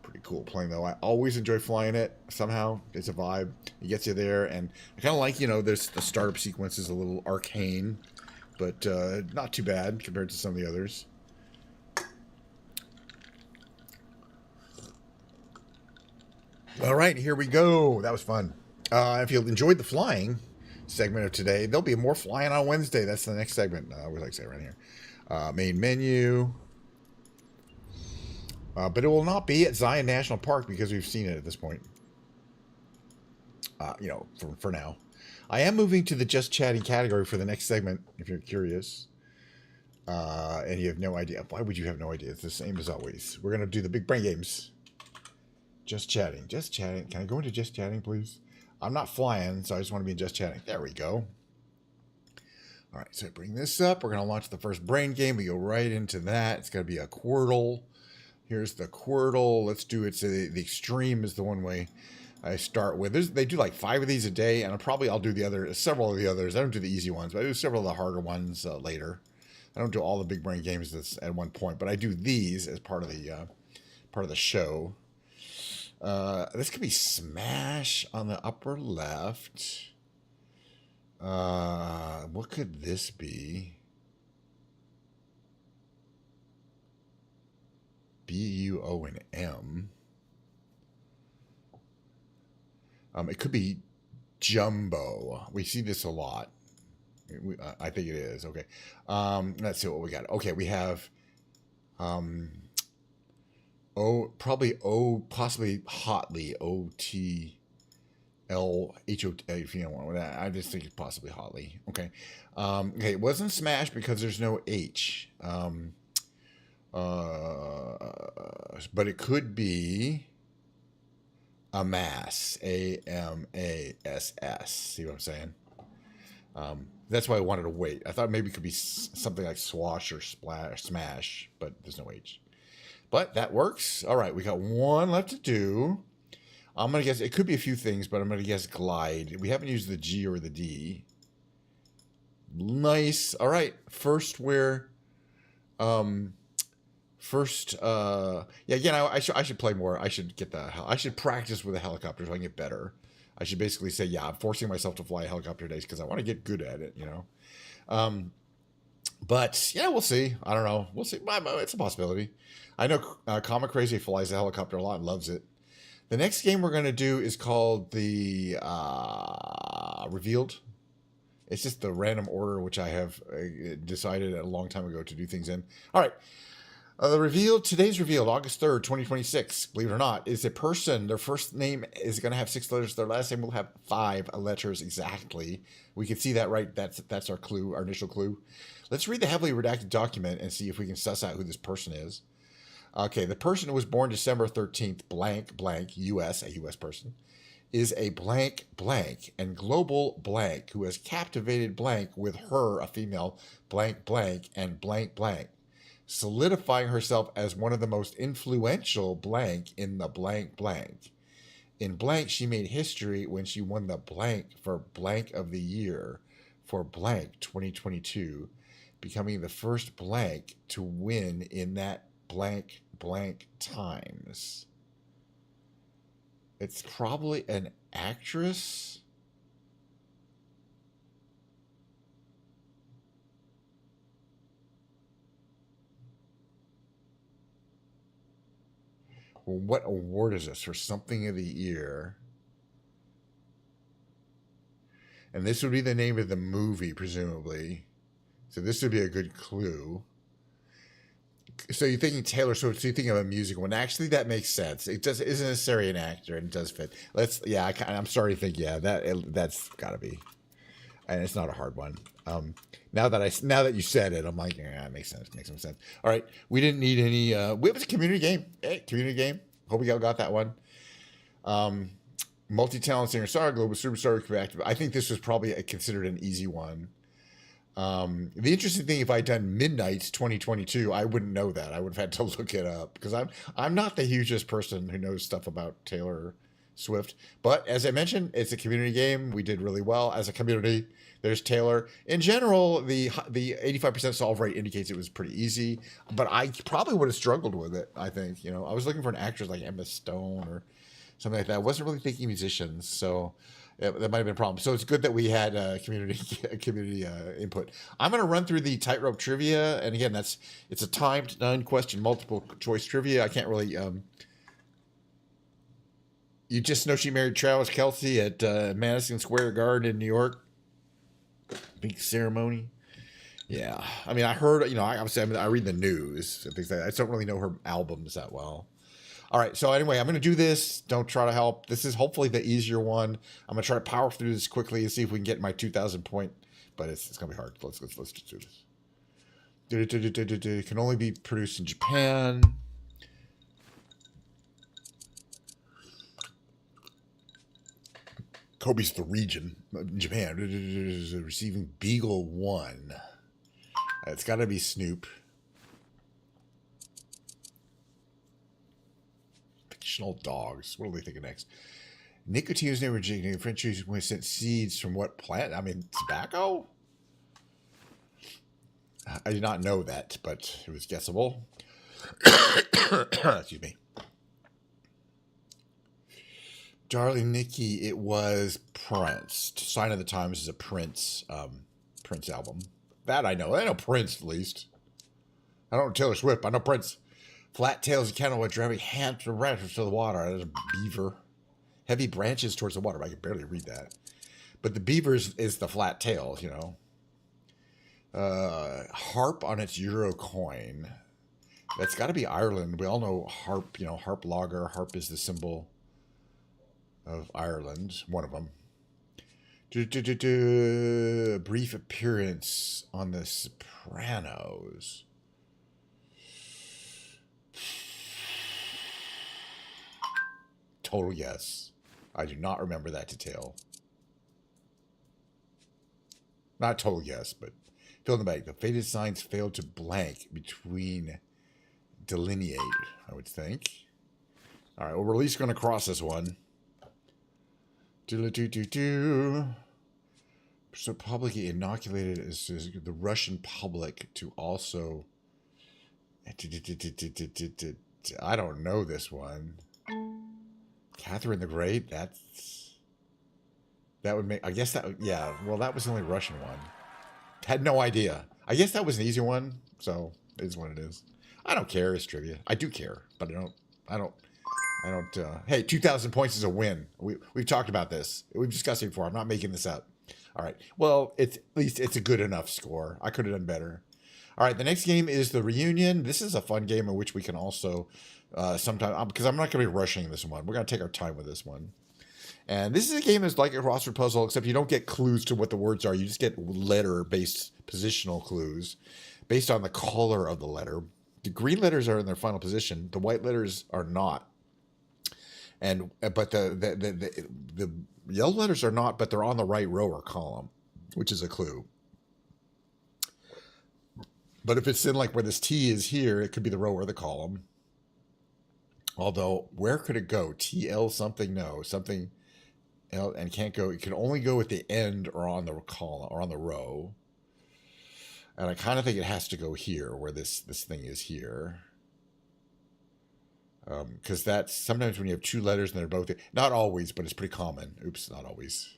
Pretty cool plane, though. I always enjoy flying it. Somehow, it's a vibe. It gets you there, and I kind of like, you know, there's the startup sequence is a little arcane, but not too bad compared to some of the others. All right, here we go. That was fun. If you enjoyed the flying segment of today, there'll be more flying on Wednesday. That's the next segment. I always like to say right here. Main menu. But it will not be at Zion National Park because we've seen it at this point. You know, for now. I am moving to the Just Chatting category for the next segment, if you're curious. And you have no idea. Why would you have no idea? It's the same as always. We're going to do the big brain games. Just Chatting. Just Chatting. Can I go into Just Chatting, please? I'm not flying, so I just want to be in Just Chatting. There we go. All right, so I bring this up. We're going to launch the first brain game. We go right into that. It's going to be a Quirtle. Here's the Quirtle. Let's do it. So the extreme is the one way I start with. They do like 5 of these a day, and I'll do several of the others. I don't do the easy ones, but I do several of the harder ones later. I don't do all the big brain games at one point, but I do these as part of the show. This could be Smash on the upper left. What could this be? B-U-O-N-M. It could be Jumbo. We see this a lot. I think it is. Okay. Let's see what we got. Okay, we have possibly Hotly, O-T-L-H-O-T, if you don't want that. I just think it's possibly Hotly. Okay. Okay, it wasn't Smash because there's no H. But it could be Amass, A-M-A-S-S. See what I'm saying? That's why I wanted to wait. I thought maybe it could be something like Swash or Smash, but there's no H. But that works. All right, we got one left to do. I'm going to guess, it could be a few things, but I'm going to guess Glide. We haven't used the G or the D. Nice. All right, again, I should play more. I should get I should practice with a helicopter so I can get better. I should basically say, yeah, I'm forcing myself to fly a helicopter today because I want to get good at it, you know. But yeah, we'll see. I don't know. We'll see. It's a possibility. I know Comic Crazy flies a helicopter a lot and loves it. The next game we're going to do is called the Revealed. It's just the random order which I have decided a long time ago to do things in. All right. Today's revealed, August 3rd, 2026, believe it or not, is a person. Their first name is going to have 6 letters. Their last name will have 5 letters exactly. We can see that, right? That's our clue, our initial clue. Let's read the heavily redacted document and see if we can suss out who this person is. Okay, the person who was born December 13th, blank, U.S., a U.S. person, is a blank, and global blank who has captivated blank with her, a female, blank, and blank. solidifying herself as one of the most influential blank in the blank blank. In blank, she made history when she won the blank for blank of the year for blank 2022, becoming the first blank to win in that blank blank times. It's probably an actress. Well, what award is this? For something of the year. And this would be the name of the movie, presumably. So this would be a good clue. So you're thinking Taylor Swift, so you're thinking of a musical one. Actually, that makes sense. It just isn't necessarily an actor, and it does fit. I'm starting to think, that's got to be. And it's not a hard one. Now that you said it, I'm like, yeah, it makes sense. Makes some sense. All right, we didn't need any. It was a community game. Hey, community game. Hope we got that one. Multi-talent singer-star, global superstar, active. I think this was probably considered an easy one. The interesting thing, if I'd done Midnight 2022, I wouldn't know that. I would have had to look it up because I'm not the hugest person who knows stuff about Taylor Swift. But as I mentioned, it's a community game. We did really well as a community. There's Taylor. In general, the 85% solve rate indicates it was pretty easy, but I probably would have struggled with it. I think, I was looking for an actress like Emma Stone or something like that. I wasn't really thinking musicians, so that might have been a problem. So it's good that we had community input. I'm going to run through the tightrope trivia, and again, it's a timed 9-question multiple choice trivia. I can't really. You just know she married Travis Kelce at Madison Square Garden in New York. Big ceremony. Yeah, I mean, I heard. I read the news and things like that. I just don't really know her albums that well. All right, so anyway, I'm going to do this. Don't try to help. This is hopefully the easier one. I'm going to try to power through this quickly and see if we can get my 2,000 point, but it's going to be hard. Let's just do this. It can only be produced in Japan. Kobe's the region. Japan. Receiving Beagle 1. It's got to be Snoop. Dogs. What are we thinking next? Nicotine was never originated. French trees sent seeds from what plant? I mean, tobacco? I did not know that, but it was guessable. Excuse me. Darling Nikki, it was Prince. Sign of the Times is a Prince album. That I know. I know Prince, at least. I don't know Taylor Swift. I know Prince. Flat tails of cantaloupe driving hands and branches to the water. There's a beaver. Heavy branches towards the water. I can barely read that. But the beaver is the flat tail, Harp on its euro coin. That's got to be Ireland. We all know harp, harp lager. Harp is the symbol of Ireland. One of them. Brief appearance on The Sopranos. Total yes. I do not remember that detail. Not total yes, but fill in the blank. The faded signs failed to blank between delineate, I would think. All right, well, we're at least going to cross this one. So publicly inoculated as the Russian public to also... I don't know this one. Catherine the Great, that would make, I guess that, yeah, well, that was the only Russian one. Had no idea. I guess that was an easy one, so it is what it is. I don't care, it's trivia. I do care, but I don't, hey, 2,000 points is a win. We've talked about this. We've discussed it before. I'm not making this up. All right, well, at least it's a good enough score. I could have done better. All right, the next game is the Reunion. This is a fun game in which we can also sometime, because I'm not going to be rushing this one. We're going to take our time with this one. And this is a game that's like a crossword puzzle, except you don't get clues to what the words are. You just get letter-based positional clues based on the color of the letter. The green letters are in their final position. The white letters are not. But the yellow letters are not, but they're on the right row or column, which is a clue. But if it's in like where this T is here, it could be the row or the column. Although, where could it go? TL something? No, something L, and can't go. It can only go at the end or on the column or on the row. And I kind of think it has to go here, where this thing is here. Because that's sometimes when you have two letters and they're both, not always, but it's pretty common. Oops, not always.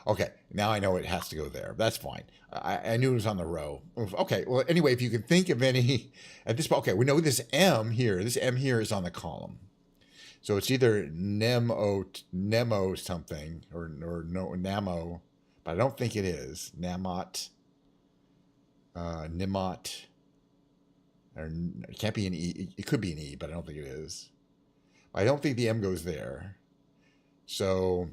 Okay, now I know it has to go there. That's fine. I knew it was on the row. Okay, well, anyway, if you can think of any at this point, okay, we know this M here is on the column. So it's either Nemo something or no Namo, but I don't think it is. Namot, Nimot, or it can't be an E. It could be an E, but I don't think it is. I don't think the M goes there. So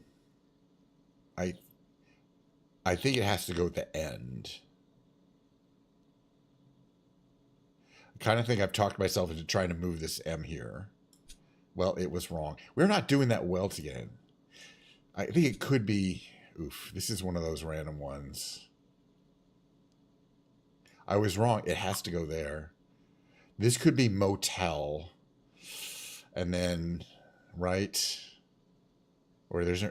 I think it has to go at the end. I kind of think I've talked myself into trying to move this M here. Well, it was wrong. We're not doing that well together. I think it could be... Oof, this is one of those random ones. I was wrong. It has to go there. This could be motel. And then, right? Or there's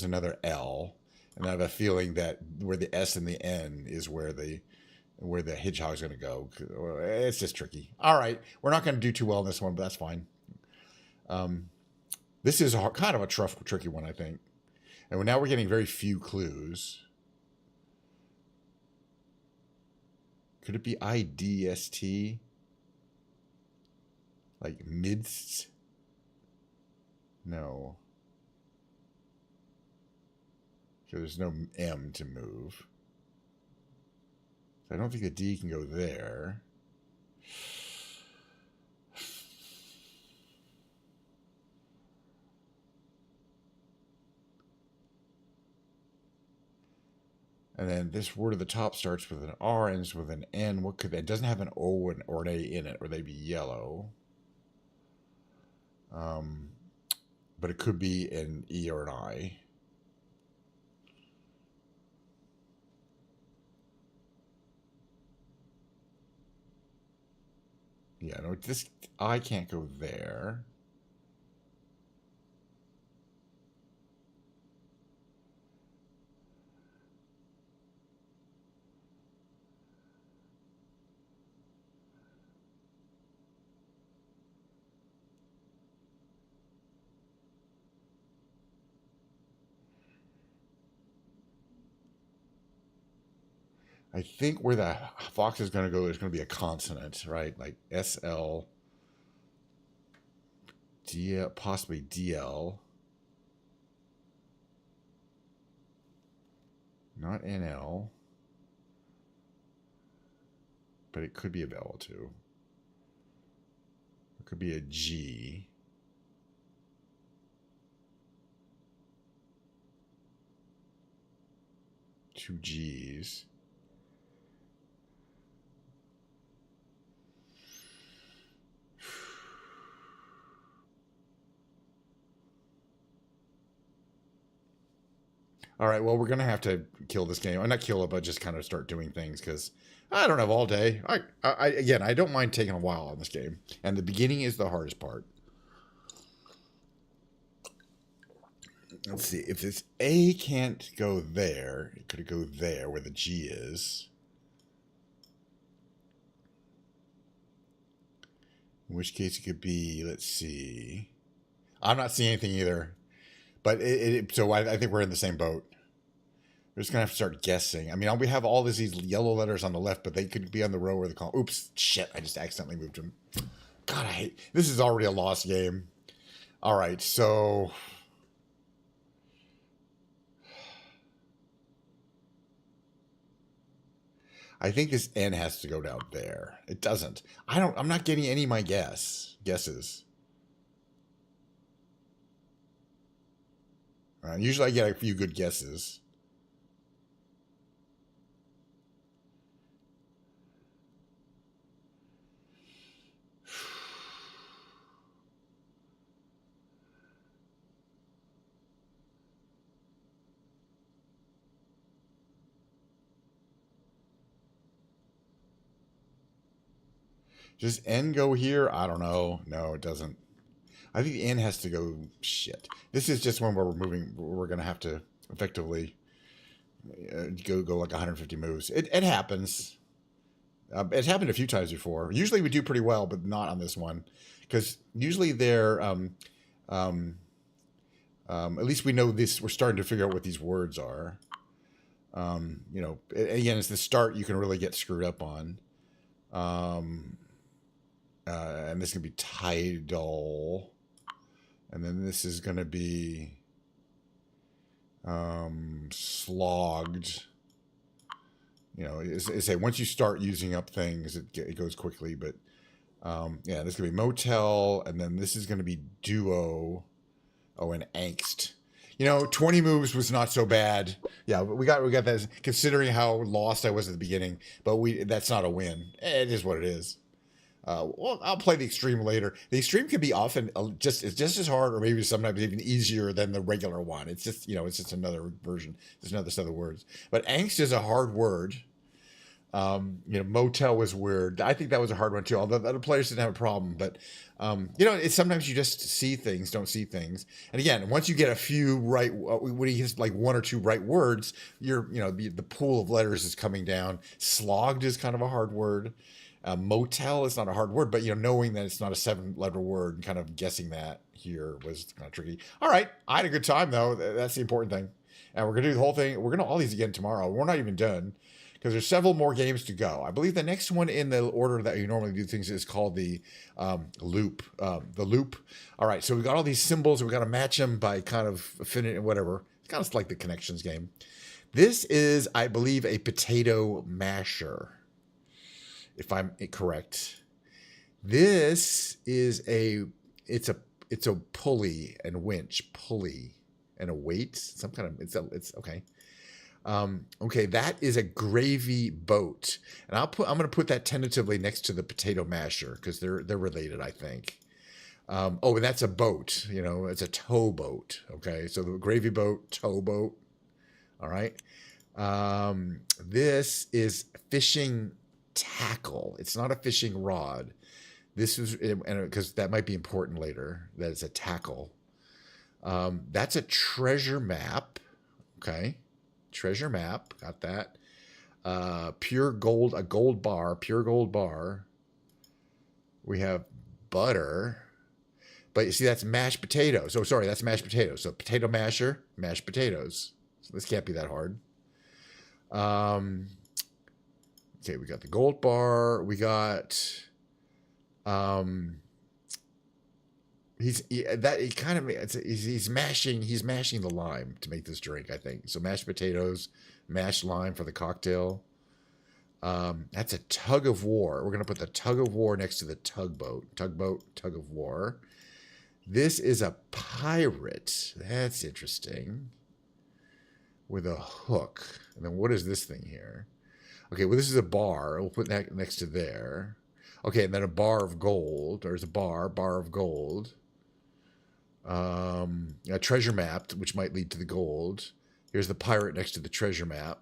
another L. And I have a feeling that where the S and the N is where the hedgehog's going to go. It's just tricky. All right. We're not going to do too well in this one, but that's fine. This is kind of a tricky one, I think. And now we're getting very few clues. Could it be IDST? Like midst? No. So there's no M to move. So I don't think the D can go there. And then this word at the top starts with an R, ends with an N. What could that? It doesn't have an O or an A in it, or they'd be yellow. But it could be an E or an I. Yeah, no, this I can't go there. I think where the fox is going to go, there's going to be a consonant, right? Like SL, DL, possibly DL. Not NL. But it could be a vowel too. It could be a G. Two G's. All right, well, we're going to have to kill this game. Or not kill it, but just kind of start doing things because I don't have all day. Again, I don't mind taking a while on this game. And the beginning is the hardest part. Let's see. If this A can't go there, it could go there where the G is. In which case it could be, let's see. I'm not seeing anything either. But so I think we're in the same boat. We're just going to have to start guessing. I mean, we have all these yellow letters on the left, but they could be on the row or the column. Oops, shit, I just accidentally moved them. God, I hate... This is already a lost game. All right, so... I think this N has to go down there. It doesn't. I'm not getting any of my guesses. Usually I get a few good guesses. Does N go here? I don't know. No, it doesn't. I think the N has to go. Shit. This is just when we're moving. We're gonna have to effectively go like 150 moves. It happens. It's happened a few times before. Usually we do pretty well, but not on this one, because usually they're at least we know this. We're starting to figure out what these words are. You know, again, it's the start you can really get screwed up on. And this is gonna be tidal, and then this is gonna be slogged. You know, it's say once you start using up things, it goes quickly. But yeah, this is gonna be motel, and then this is gonna be duo. Oh, and angst. You know, 20 moves was not so bad. Yeah, we got that. Considering how lost I was at the beginning, but that's not a win. It is what it is. Well, I'll play the extreme later. The extreme can be often it's just as hard, or maybe sometimes even easier than the regular one. It's just, you know, it's just another version. There's another set of words. But angst is a hard word. You know, motel was weird. I think that was a hard one too. Although the other players didn't have a problem, but you know, it's sometimes you just see things, don't see things. And again, once you get a few right, when you get like one or two right words, you know, the pool of letters is coming down. Slogged is kind of a hard word. Motel is not a hard word, but you know, knowing that it's not a 7-letter word and kind of guessing that here was kind of tricky. All right, I had a good time though. That's the important thing. And we're gonna do the whole thing. We're gonna all these again tomorrow. We're not even done, because there's several more games to go. I believe the next one in the order that you normally do things is called the loop. The loop. All right, so we got all these symbols. We got to match them by kind of affinity, whatever. It's kind of like the connections game. This is, I believe, a potato masher, if I'm correct. This is it's a pulley and winch, pulley and a weight, some kind of, it's okay. Okay, that is a gravy boat, and I'm going to put that tentatively next to the potato masher, because they're related, I think. Oh, and that's a boat. You know, it's a towboat. Okay, so the gravy boat, towboat. All right. This is fishing tackle. It's not a fishing rod. This is, because that might be important later. That it's a tackle. That's a treasure map. Okay. Treasure map, got that. Pure gold, a gold bar, pure gold bar. We have butter, but you see that's mashed potatoes. Oh, sorry, that's mashed potatoes. So potato masher, mashed potatoes. So this can't be that hard. Okay, we got the gold bar. We got he's mashing the lime to make this drink, I think. So mashed potatoes, mashed lime for the cocktail. That's a tug of war. We're gonna put the tug of war next to the tugboat. Tugboat, tug of war. This is a pirate. That's interesting. With a hook. And then what is this thing here? Okay, well, this is a bar. We'll put that next to there. Okay, and then a bar of gold. There's a bar of gold. A treasure map, which might lead to the gold. Here's the pirate next to the treasure map.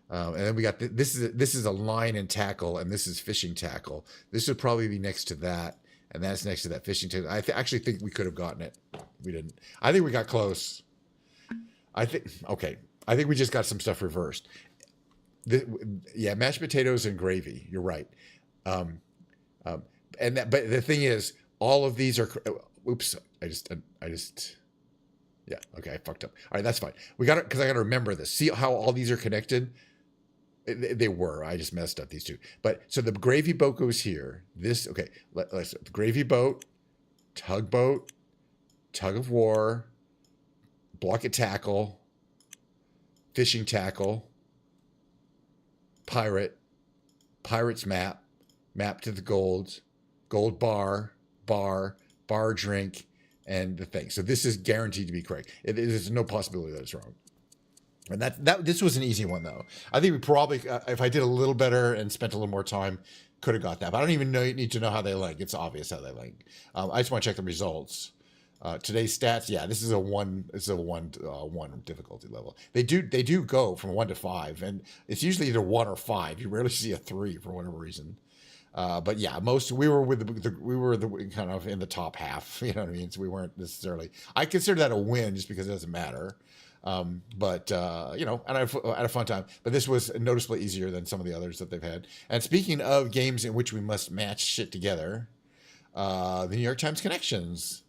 And then we got this is a line and tackle, and this is fishing tackle. This would probably be next to that, and that's next to that fishing tackle. I actually think we could have gotten it. We didn't. I think we got close. I think we just got some stuff reversed. Yeah, mashed potatoes and gravy. You're right. But the thing is, all of these are. Oops, I just. Yeah. Okay, I fucked up. All right, that's fine. We got it, because I got to remember this. See how all these are connected? They were. I just messed up these two. But so the gravy boat goes here. This, okay. Let's the gravy boat, tugboat, tug of war, blocket tackle, fishing tackle, pirate, pirate's map, map to the gold bar drink, and the thing. So this is guaranteed to be correct. There's no possibility that it's wrong. And this was an easy one, though. I think we probably, if I did a little better and spent a little more time, could have got that. But I don't even need to know how they link. It's obvious how they link. I just want to check the results. Today's stats, yeah, this is a one. This is a one difficulty level. They do go from 1 to 5, and it's usually either 1 or 5. You rarely see a 3 for whatever reason. But yeah, we were with we were the kind of in the top half. You know what I mean? So we weren't necessarily. I consider that a win just because it doesn't matter. But you know, and I had a fun time. But this was noticeably easier than some of the others that they've had. And speaking of games in which we must match shit together, the New York Times connections.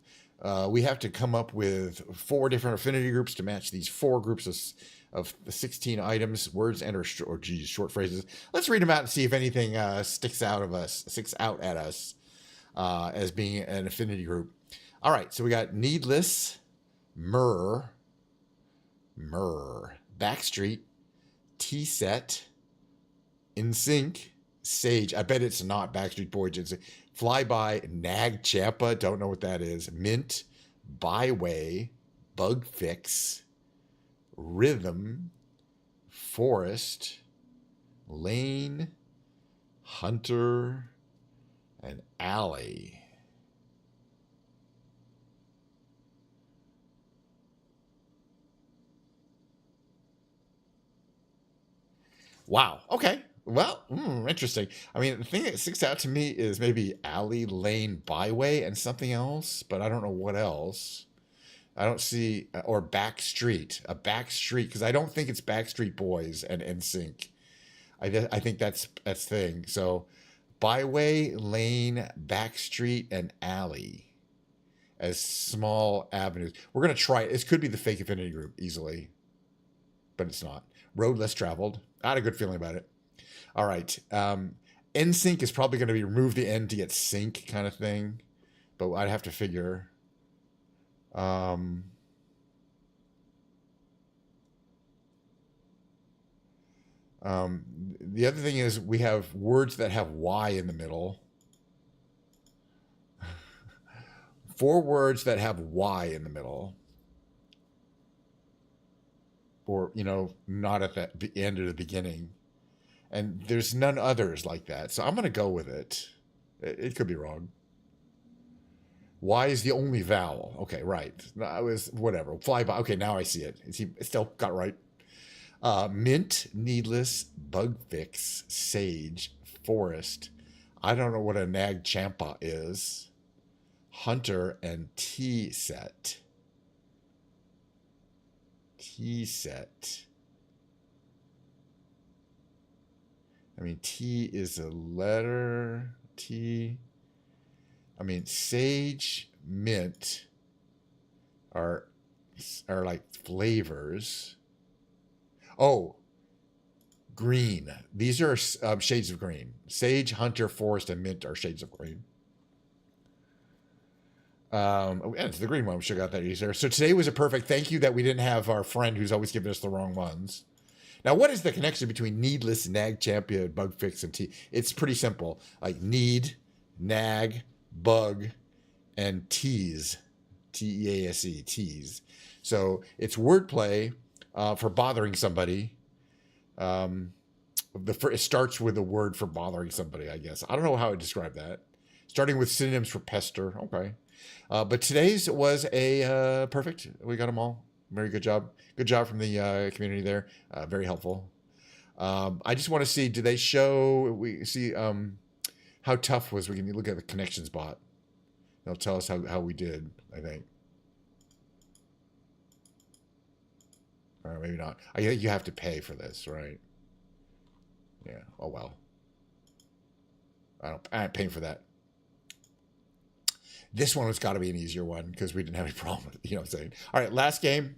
We have to come up with 4 different affinity groups to match these 4 groups of 16 items, words, and or short phrases. Let's read them out and see if anything sticks out at us as being an affinity group. All right, so we got needless, myrrh, backstreet, T-set, in sync, sage. I bet it's not Backstreet Boys. Flyby, nag champa, don't know what that is. Mint, byway, bug fix, rhythm, forest, lane, hunter, and alley. Wow. Okay. Well, interesting. I mean, the thing that sticks out to me is maybe alley, lane, byway, and something else, but I don't know what else. I don't see or a back street because I don't think it's Backstreet Boys and NSYNC. I think that's thing. So, byway, lane, back street, and alley as small avenues. We're gonna try it. This could be the fake affinity group easily, but it's not. Road less traveled. I had a good feeling about it. All right. NSYNC is probably going to be remove the N to get sync kind of thing, but I'd have to figure. The other thing is we have words that have Y in the middle. 4 words that have Y in the middle. Or, you know, not at the end or the beginning. And there's none others like that. So I'm going to go with it. It could be wrong. Y is the only vowel. Okay, right. I was, whatever. Fly by. Okay, now I see it. It still got right. Mint, needless, bug fix, sage, forest. I don't know what a nag champa is. Hunter and T-set. T-set. I mean, T is a letter. T. I mean, sage, mint are like flavors. Oh, green. These are shades of green. Sage, hunter, forest, and mint are shades of green. And it's the green one. We should have got that easier. So today was a perfect thank you that we didn't have our friend who's always giving us the wrong ones. Now, what is the connection between needless, nag champion, bug fix, and T? It's pretty simple. Like need, nag, bug, and tease. T-E-A-S-E, tease. So it's wordplay for bothering somebody. It starts with a word for bothering somebody, I guess. I don't know how to describe that. Starting with synonyms for pester. Okay. But today's was a perfect. We got them all. Very good job. Good job from the community there. Very helpful. I just want to see, do they show, we see how tough was, we can look at the connections bot. They'll tell us how we did, I think. Or maybe not. I think you have to pay for this, right? Yeah. Oh, well. I ain't paying for that. This one has got to be an easier one because we didn't have any problem with it. You know what I'm saying? All right, last game.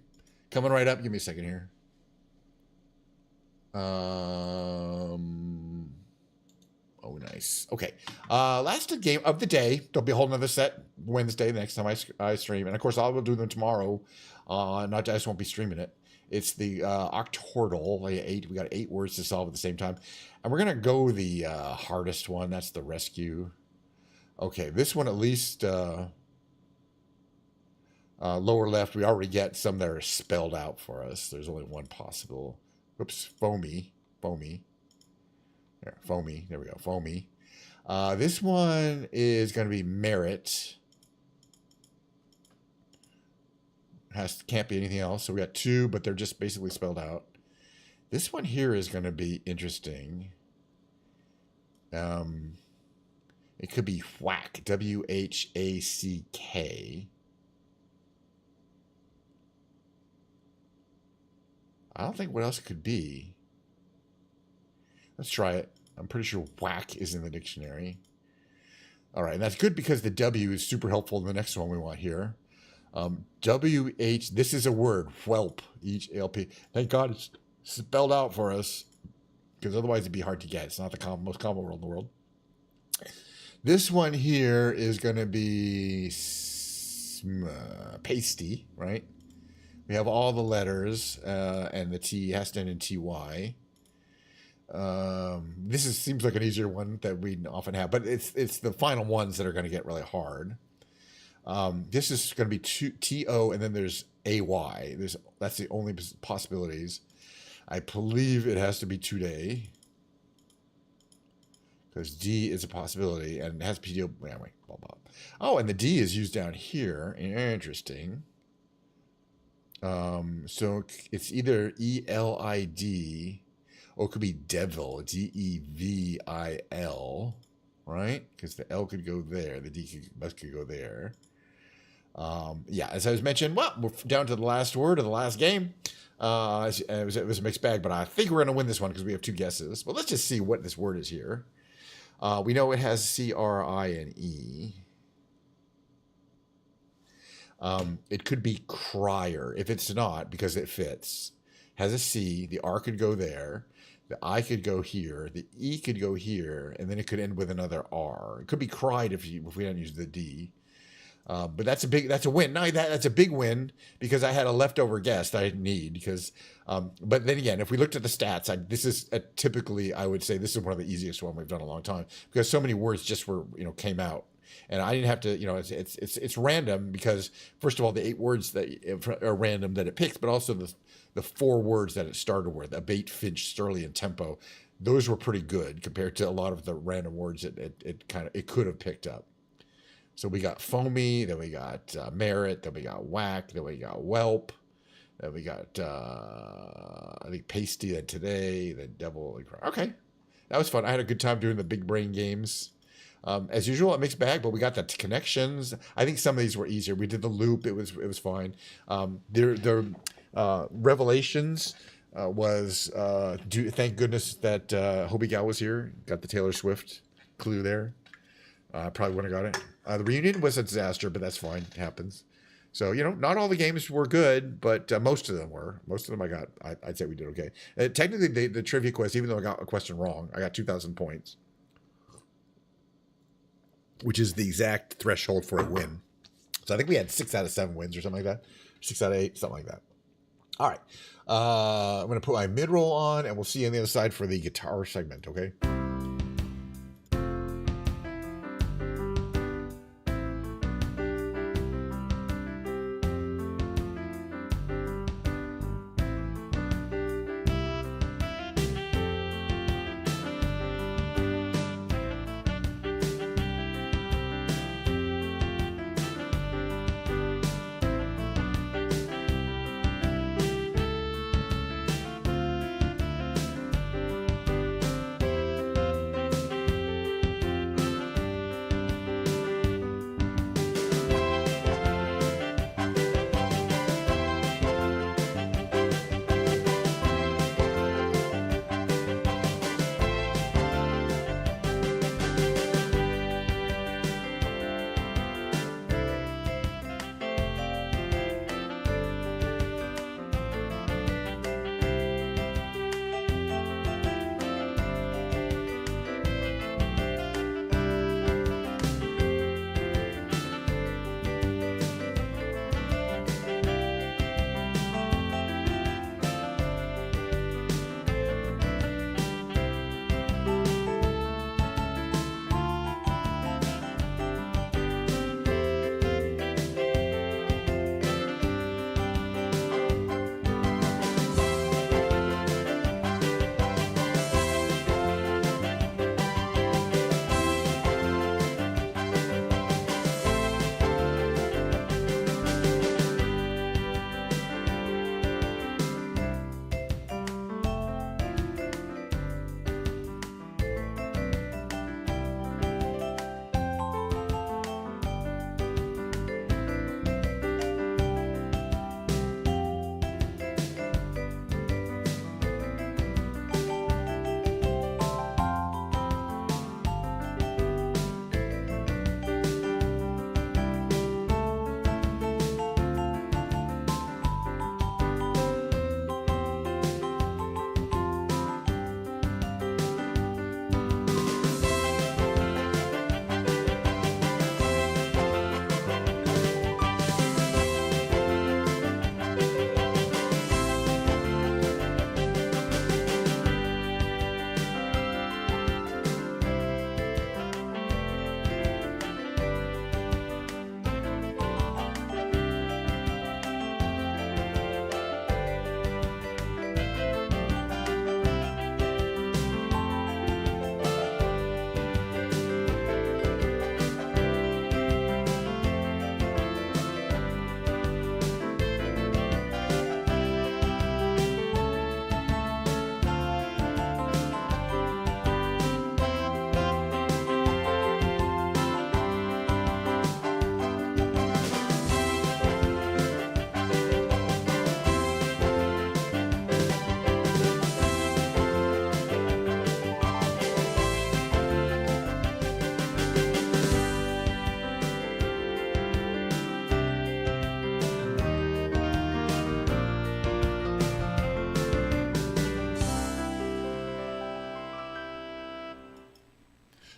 Coming right up. Give me a second here. Oh, nice. Okay. Last game of the day. There'll be a whole nother set Wednesday, the next time I stream. And, of course, I will do them tomorrow. I just won't be streaming it. It's the Octordal. We got 8 words to solve at the same time. And we're going to go the hardest one. That's the rescue. Okay, this one at least lower left, we already get some that are spelled out for us. There's only one possible. Oops, foamy. There, foamy. There we go, foamy. This one is going to be merit. Can't be anything else. So we got 2, but they're just basically spelled out. This one here is going to be interesting. It could be whack. W-H-A-C-K. I don't think what else it could be. Let's try it. I'm pretty sure whack is in the dictionary. All right, and that's good because the W is super helpful in the next one we want here. W-H, this is a word, whelp, H-A-L-P. Thank God it's spelled out for us, because otherwise it'd be hard to get. It's not the most common word in the world. This one here is going to be pasty, right? We have all the letters, and the T has to end in T-Y. This seems like an easier one that we often have, but it's the final ones that are going to get really hard. This is going to be T-O, and then there's A-Y. That's the only possibilities. I believe it has to be today, because D is a possibility, and it has to be anyway, blah, blah. Oh, and the D is used down here. Interesting. So it's either E-L-I-D, or it could be devil, D-E-V-I-L, right? Because the L could go there, the D could go there. Yeah, as I was mentioning, well, we're down to the last word of the last game. It was a mixed bag, but I think we're going to win this one because we have two guesses. But let's just see what this word is here. We know it has C-R-I-N-E. It could be crier. If it's not, because it fits, has a C, the R could go there, the I could go here, the E could go here, and then it could end with another R. It could be cried if we don't use the D. But that's a win. Now that's a big win because I had a leftover guess that I didn't need because, but then again, if we looked at the stats, this is typically, I would say this is one of the easiest one we've done in a long time because so many words just came out. And I didn't have to, it's random because first of all, the 8 words that are random that it picks, but also the 4 words that it started with, abate, finch, surly, and tempo. Those were pretty good compared to a lot of the random words that it could have picked up. So we got foamy, then we got merit, then we got whack, then we got whelp, then we got, I think pasty, then today, then devil. Okay, that was fun. I had a good time doing the big brain games. As usual, a mixed bag, but we got the connections. I think some of these were easier. We did the loop. It was fine. The revelations was thank goodness that Hobie Gal was here. Got the Taylor Swift clue there. Probably wouldn't have got it. The reunion was a disaster, but that's fine. It happens. So, not all the games were good, but most of them were. Most of them I'd say we did okay. Technically, the trivia quiz, even though I got a question wrong, I got 2,000 points, which is the exact threshold for a win. So I think we had 6 out of 7 wins or something like that. 6 out of 8, something like that. All right. I'm going to put my mid-roll on, and we'll see you on the other side for the guitar segment, okay?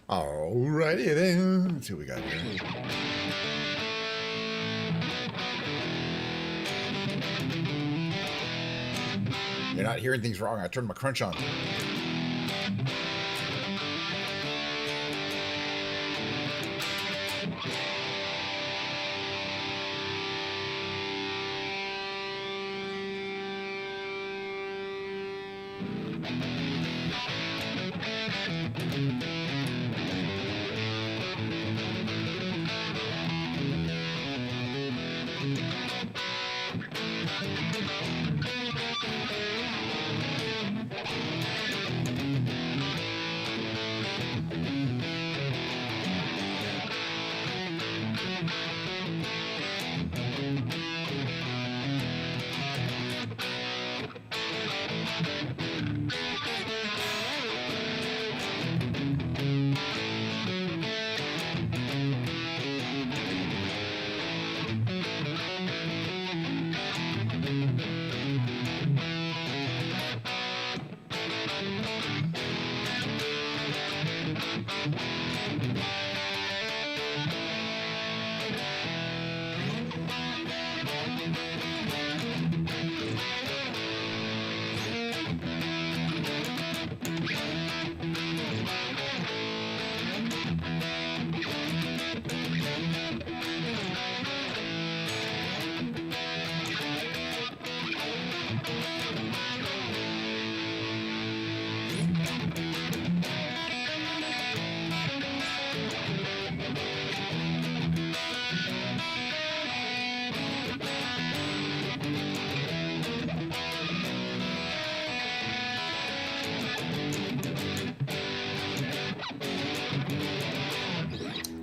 Alrighty then. Let's see what we got here. You're not hearing things wrong. I turned my crunch on.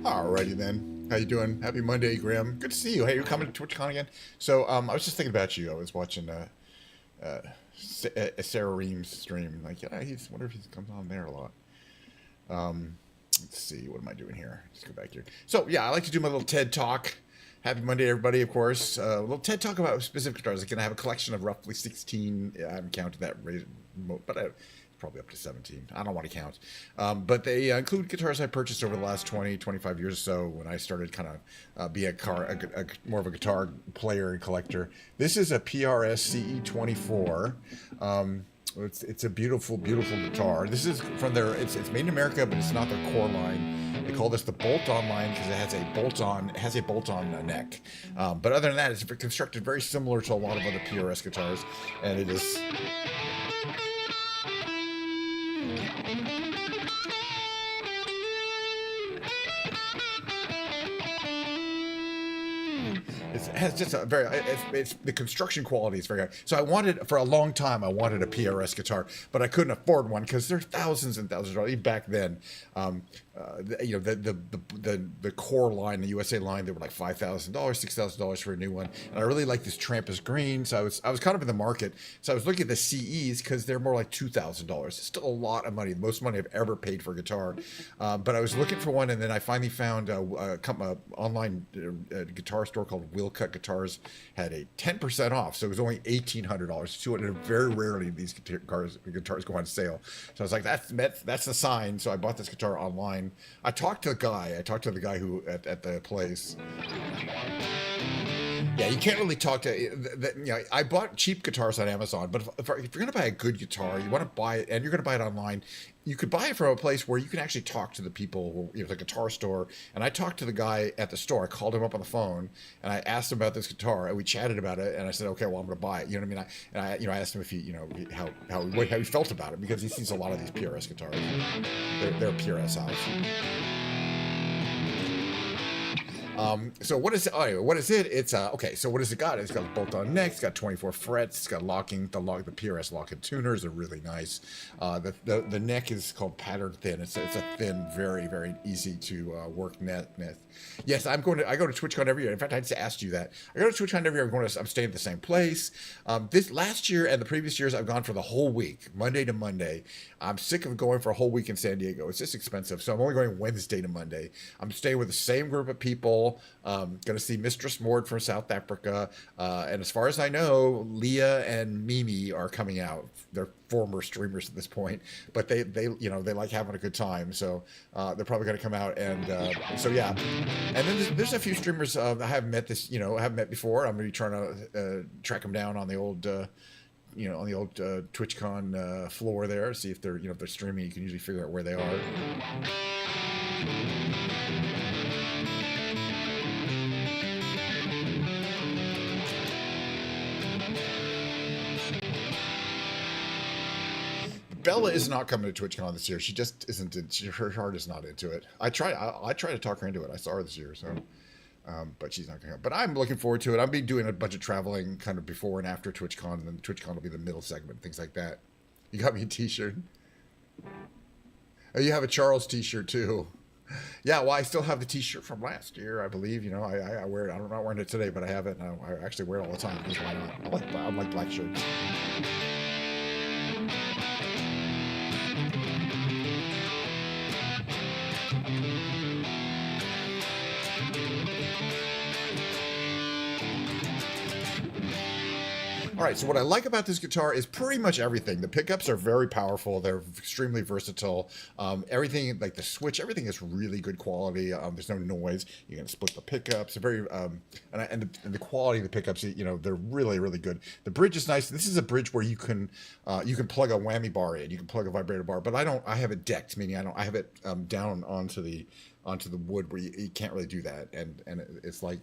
Alrighty then. How you doing? Happy Monday, Graham. Good to see you. Hey, you're coming to TwitchCon again? So, I was just thinking about you. I was watching Sarah Ream's stream. Like, yeah, wonder if he comes on there a lot. Let's see. What am I doing here? Let's go back here. So, yeah, I like to do my little TED Talk. Happy Monday, everybody, of course. A little TED Talk about specific guitars. Like, I have a collection of roughly 16. I haven't counted that, but probably up to 17. I don't want to count. But they include guitars I purchased over the last 20, 25 years or so when I started kind of being more of a guitar player and collector. This is a PRS CE-24. It's a beautiful, beautiful guitar. This is from their, it's made in America, but it's not their core line. They call this the bolt-on line because it has a bolt-on neck. But other than that, it's constructed very similar to a lot of other PRS guitars, and it is. It has just a very, it's the construction quality is very high. So for a long time, I wanted a PRS guitar, but I couldn't afford one because there's thousands and thousands of dollars. Even back then, the core line, the USA line, they were like $5,000, $6,000 for a new one. And I really like this Trampus green, so I was kind of in the market. So I was looking at the CEs because they're more like $2,000. It's still a lot of money, the most money I've ever paid for a guitar. But I was looking for one, and then I finally found a online guitar store called Will Cut Guitars had a 10% off, so it was only $1,800. Very rarely these guitars go on sale. So I was like, that's the sign. So I bought this guitar online. I talked to the guy who at the place. Yeah, you can't really talk to. I bought cheap guitars on Amazon, but if you're going to buy a good guitar, you want to buy it, and you're going to buy it online. You could buy it from a place where you can actually talk to the people, the guitar store. And I talked to the guy at the store. I called him up on the phone, and I asked him about this guitar, and we chatted about it. And I said, okay, well, I'm going to buy it. You know what I mean? I asked him if he, how he felt about it, because he sees a lot of these PRS guitars. They're PRS house. So what is it? Anyway, what is it? It's okay. So what has it got? It's got a bolt-on neck. It's got 24 frets. It's got locking. The PRS lock-in tuners are really nice. The neck is called pattern thin. It's a thin, very, very easy to work net. Yes, I go to TwitchCon every year. In fact, I just asked you that. I go to TwitchCon every year. I'm staying at the same place. This last year and the previous years, I've gone for the whole week, Monday to Monday. I'm sick of going for a whole week in San Diego. It's just expensive. So I'm only going Wednesday to Monday. I'm staying with the same group of people. Nicole. Going to see Mistress Mord from South Africa. And as far as I know, Leah and Mimi are coming out. They're former streamers at this point, but they they like having a good time. So they're probably going to come out. And so, yeah. And then there's a few streamers I haven't met I haven't met before. I'm going to be trying to track them down on the old on the old TwitchCon floor there, see if they're, if they're streaming. You can usually figure out where they are. Bella is not coming to TwitchCon this year. She just isn't. Her heart is not into it. I try to talk her into it. I saw her this year, so. But she's not going to come. But I'm looking forward to it. I'll be doing a bunch of traveling kind of before and after TwitchCon, and then TwitchCon will be the middle segment, things like that. You got me a t-shirt. Oh, you have a Charles t-shirt too. Yeah, well, I still have the t-shirt from last year, I believe. I wear it. I'm not wearing it today, but I have it, and I actually wear it all the time. Because why not? I like black shirts. All right, so what I like about this guitar is pretty much everything. The pickups are very powerful. They're extremely versatile. Everything, like the switch, everything is really good quality. There's no noise. You can split the pickups. They're very, and the quality of the pickups, they're really, really good. The bridge is nice. This is a bridge where you can plug a whammy bar in. You can plug a vibrator bar, but I have it decked, meaning I have it down onto the wood where you can't really do that, and it's like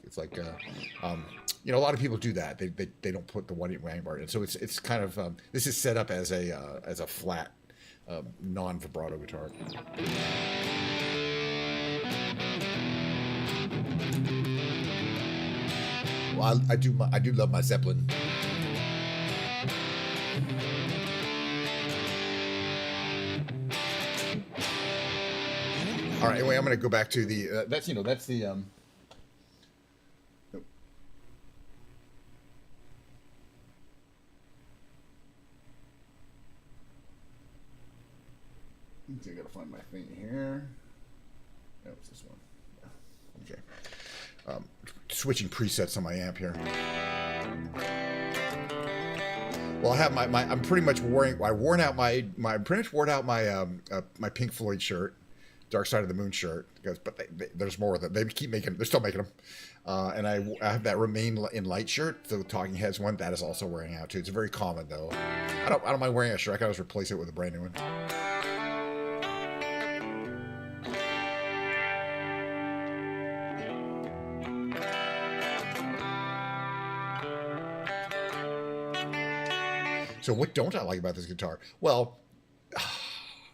a lot of people do that. They don't put the whammy bar in, so it's kind of this is set up as a flat non-vibrato guitar. Well, I do love my Zeppelin. All right. Anyway, I'm going to go back to the. That's the. Nope. I got to find my thing here. That was this one. Yeah. Okay. Switching presets on my amp here. Well, I have my I'm pretty much pretty much worn out my my Pink Floyd shirt. Dark Side of the Moon shirt, but there's more of them. They're still making them. And I have that Remain in Light shirt, the Talking Heads one. That is also wearing out too. It's very common though. I don't mind wearing a shirt. I can always replace it with a brand new one. So what don't I like about this guitar? Well,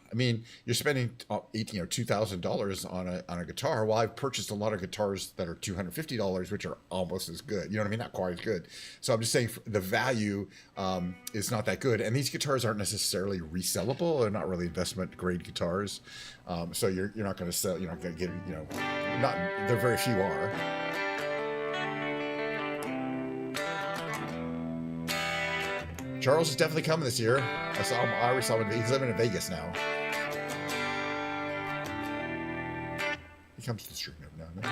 I mean, you're spending $2,000 on a guitar. Well, I've purchased a lot of guitars that are $250, which are almost as good. You know what I mean? Not quite as good. So I'm just saying the value is not that good. And these guitars aren't necessarily resellable. They're not really investment grade guitars. So you're not going to sell. You're not going to get not. There very few are. Charles is definitely coming this year. I saw him. I already saw him. He's living in Vegas now. He comes to the stream every now and then.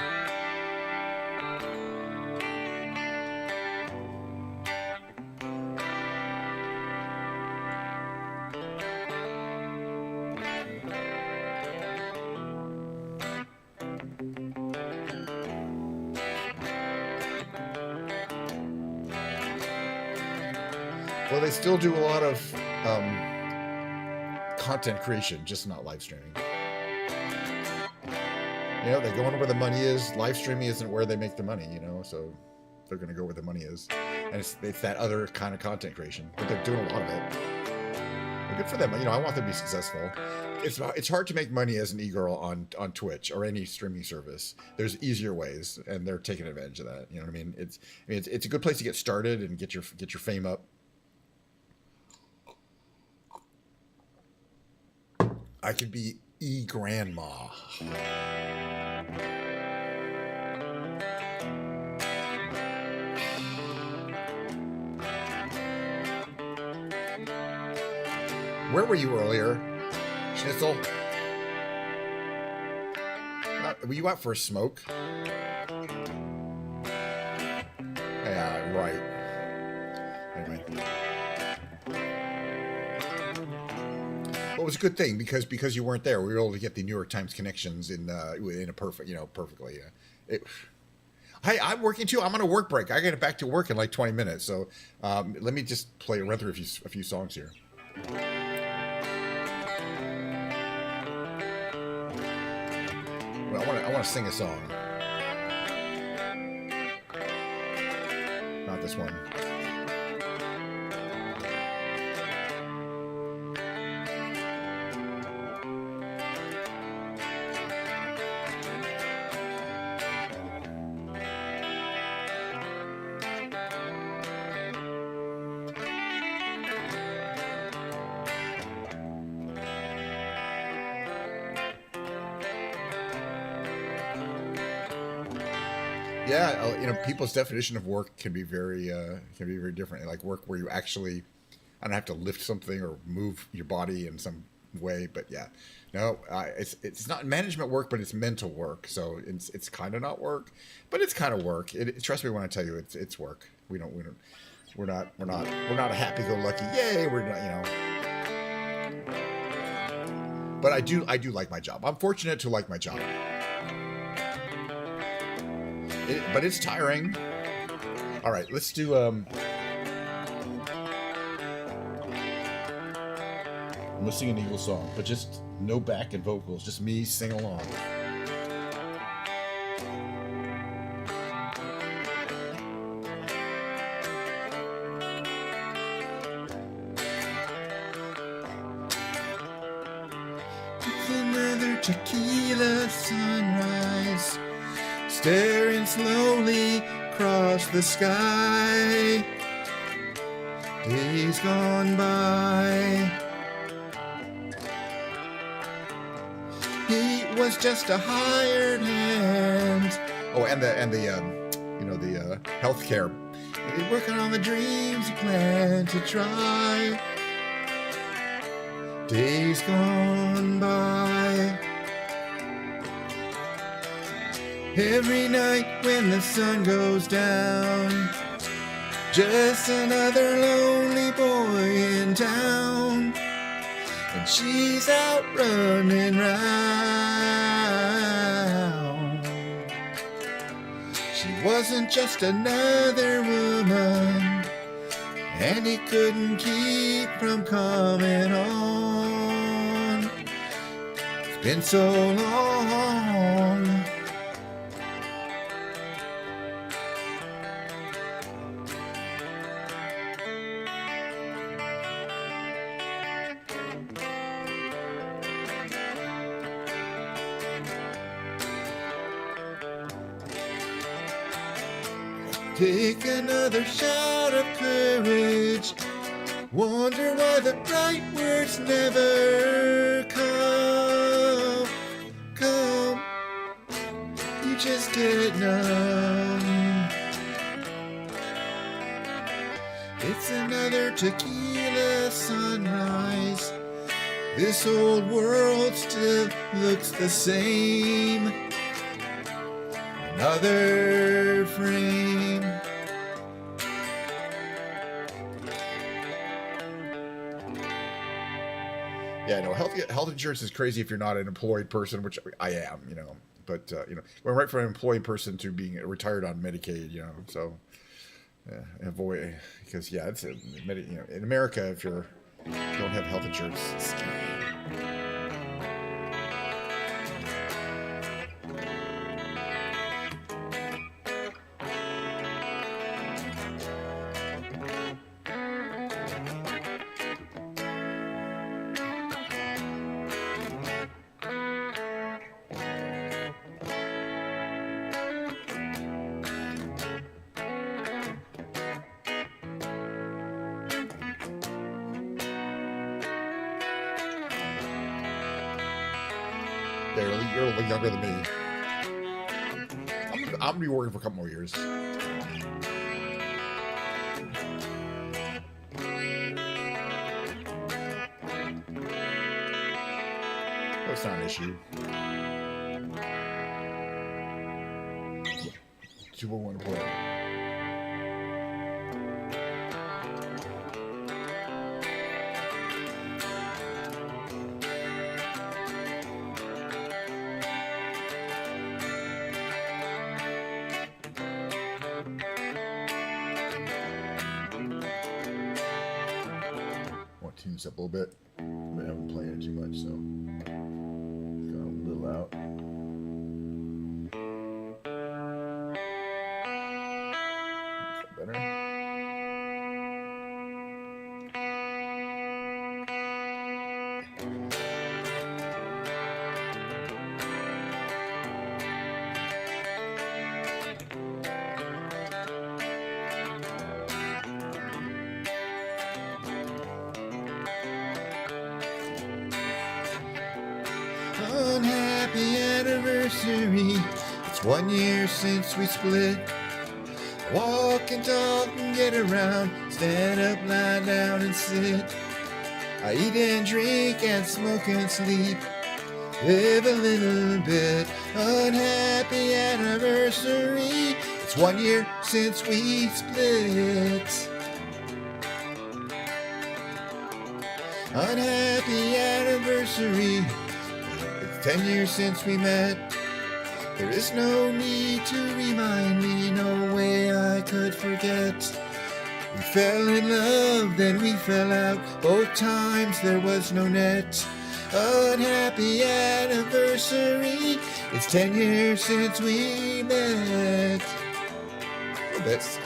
Well, they still do a lot of content creation, just not live streaming. They go in where the money is. Live streaming isn't where they make the money, so they're going to go where the money is. And it's that other kind of content creation, but they're doing a lot of it. And good for them. I want them to be successful. It's hard to make money as an e-girl on Twitch or any streaming service. There's easier ways, and they're taking advantage of that. You know what I mean? It's a good place to get started and get your fame up. I could be grandma. Where were you earlier, Schnitzel? Were you out for a smoke? Well, it was a good thing because you weren't there. We were able to get the New York Times connections in a perfect, perfectly. Hey, I'm working too. I'm on a work break. I get back to work in like 20 minutes. So let me just run through a few songs here. Well, I want to sing a song. Not this one. Yeah, people's definition of work can be very different. Like work where you actually, I don't have to lift something or move your body in some way. But yeah, no, it's not management work, but it's mental work. So it's kind of not work, but it's kind of work. Trust me when I tell you, it's work. We're not a happy-go-lucky. Yay, we're not. But I do like my job. I'm fortunate to like my job. But it's tiring. All right, let's do. I'm gonna sing an Eagle song, but just no back and vocals, just me sing along. It's another tequila sunrise. Staring slowly across the sky. Days gone by. He was just a hired hand. Oh, and the healthcare. He's working on the dreams he planned to try. Days gone by. Every night when the sun goes down, just another lonely boy in town, and she's out running round. She wasn't just another woman, and he couldn't keep from coming on. It's been so long. Take another shot of courage. Wonder why the right words never come. You just get numb. It's another tequila sunrise. This old world still looks the same. Another frame. Yeah, no, health insurance is crazy if you're not an employed person, which I am, But going right from an employed person to being retired on Medicaid, So avoid, because it's in America, if you don't have health insurance, it's scary. You're a little younger than me. I'm gonna be working for a couple more years. That's not an issue. 201 play. tune this up a little bit. I haven't played it too much, so got a little out. Better. Unhappy anniversary. It's 1 year since we split. Walk and talk and get around. Stand up, lie down and sit. I eat and drink and smoke and sleep. Live a little bit. Unhappy anniversary. It's 1 year since we split. Unhappy anniversary. 10 years since we met. There is no need to remind me, no way I could forget. We fell in love, then we fell out. Both times there was no net. Unhappy anniversary. It's 10 years since we met. Oh, that's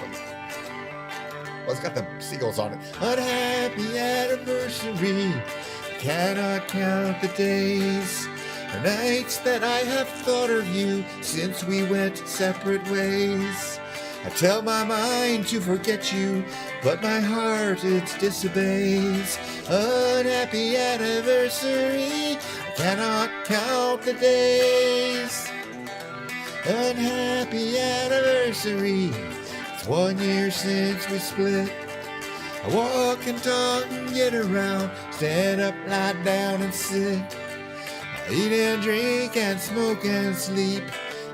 well, it's got the seagulls on it. Unhappy anniversary. Cannot count the days or nights that I have thought of you since we went separate ways. I tell my mind to forget you, but my heart it disobeys. Unhappy anniversary, I cannot count the days. Unhappy anniversary, it's 1 year since we split. I walk and talk and get around, stand up, lie down and sit. Eat and drink and smoke and sleep.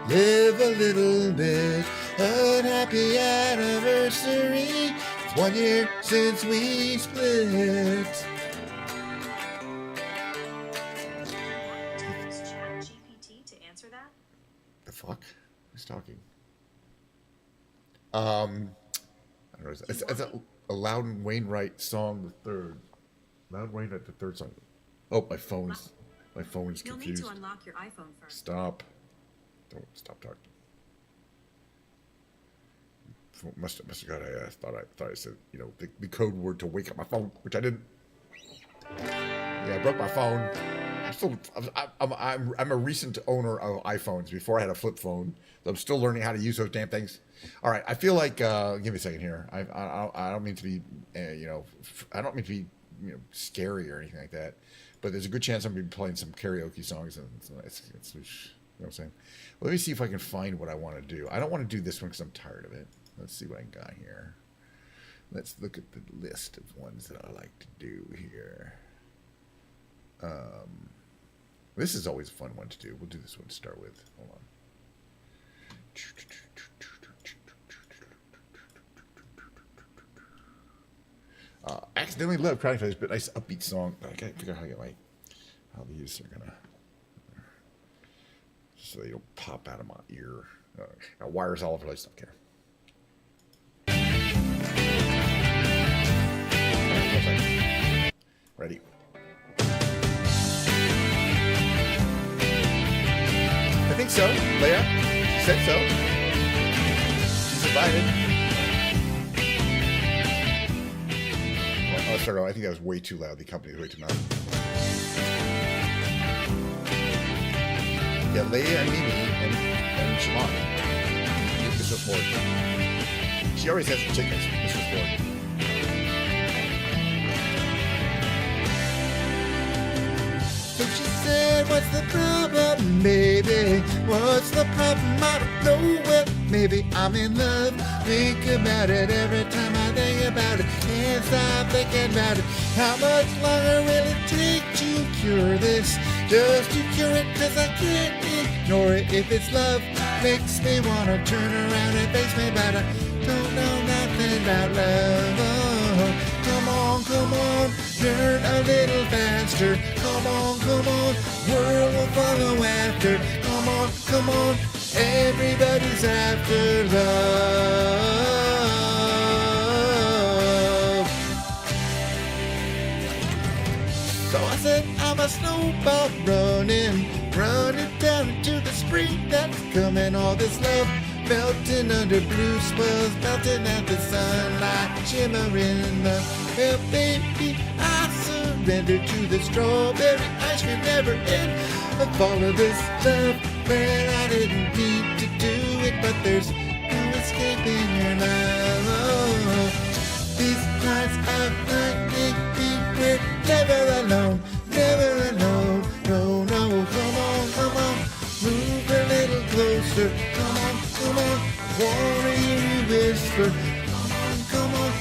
Live a little bit. Unhappy anniversary. It's 1 year since we split. Use ChatGPT to answer that? The fuck? Who's talking? I don't know. It's a Loudon Wainwright song, the third. Loudon Wainwright, the third song. Oh, my phone's confused. You'll need to unlock your iPhone first. Stop. Don't stop talking. Must have got. I thought I said, you know, the code word to wake up my phone, which I didn't. Yeah, I broke my phone. I'm a recent owner of iPhones. Before I had a flip phone, so I'm still learning how to use those damn things. All right, I feel like. Give me a second here. I don't mean to be, I don't mean to be, scary or anything like that. But there's a good chance I'm going to be playing some karaoke songs. And it's you know what I'm saying? Let me see if I can find what I want to do. I don't want to do this one because I'm tired of it. Let's see what I got here. Let's look at the list of ones that I like to do here. This is always a fun one to do. We'll do this one to start with. Hold on. Accidentally Love Crying Face, but nice upbeat song. I gotta figure out how these are gonna, so they don't pop out of my ear. Wires all over the place. Don't care. Ready. I think so, Leia. She said so. She's invited. Oh, sorry, I think that was way too loud. The company was way too loud. Yeah, Leia and Mimi and Shamon. This was Ford. She always has the tickets. This was Ford. So she said, what's the problem, baby? What's the problem? I don't know. Well, maybe I'm in love. Think about it every time I think about it. Can't stop thinking about it. How much longer will it take to cure this? Just to cure it, cause I can't ignore it. If it's love, makes me wanna turn around and face me, but I don't know nothing about love. Oh, come on, turn a little faster. Come on, world will follow after. Come on, everybody's after love. So I said, I'm a snowball running down into the spring that's coming. All this love melting under blue swells, melting at the sunlight, shimmering in the well, baby, I surrender to the strawberry ice cream never end of all of this love. Man, I didn't need to do it, but there's no escaping your love. These nights of lightning, we're never alone, never alone. No, no, come on, move a little closer. Come on, wanna hear you whisper. Come on,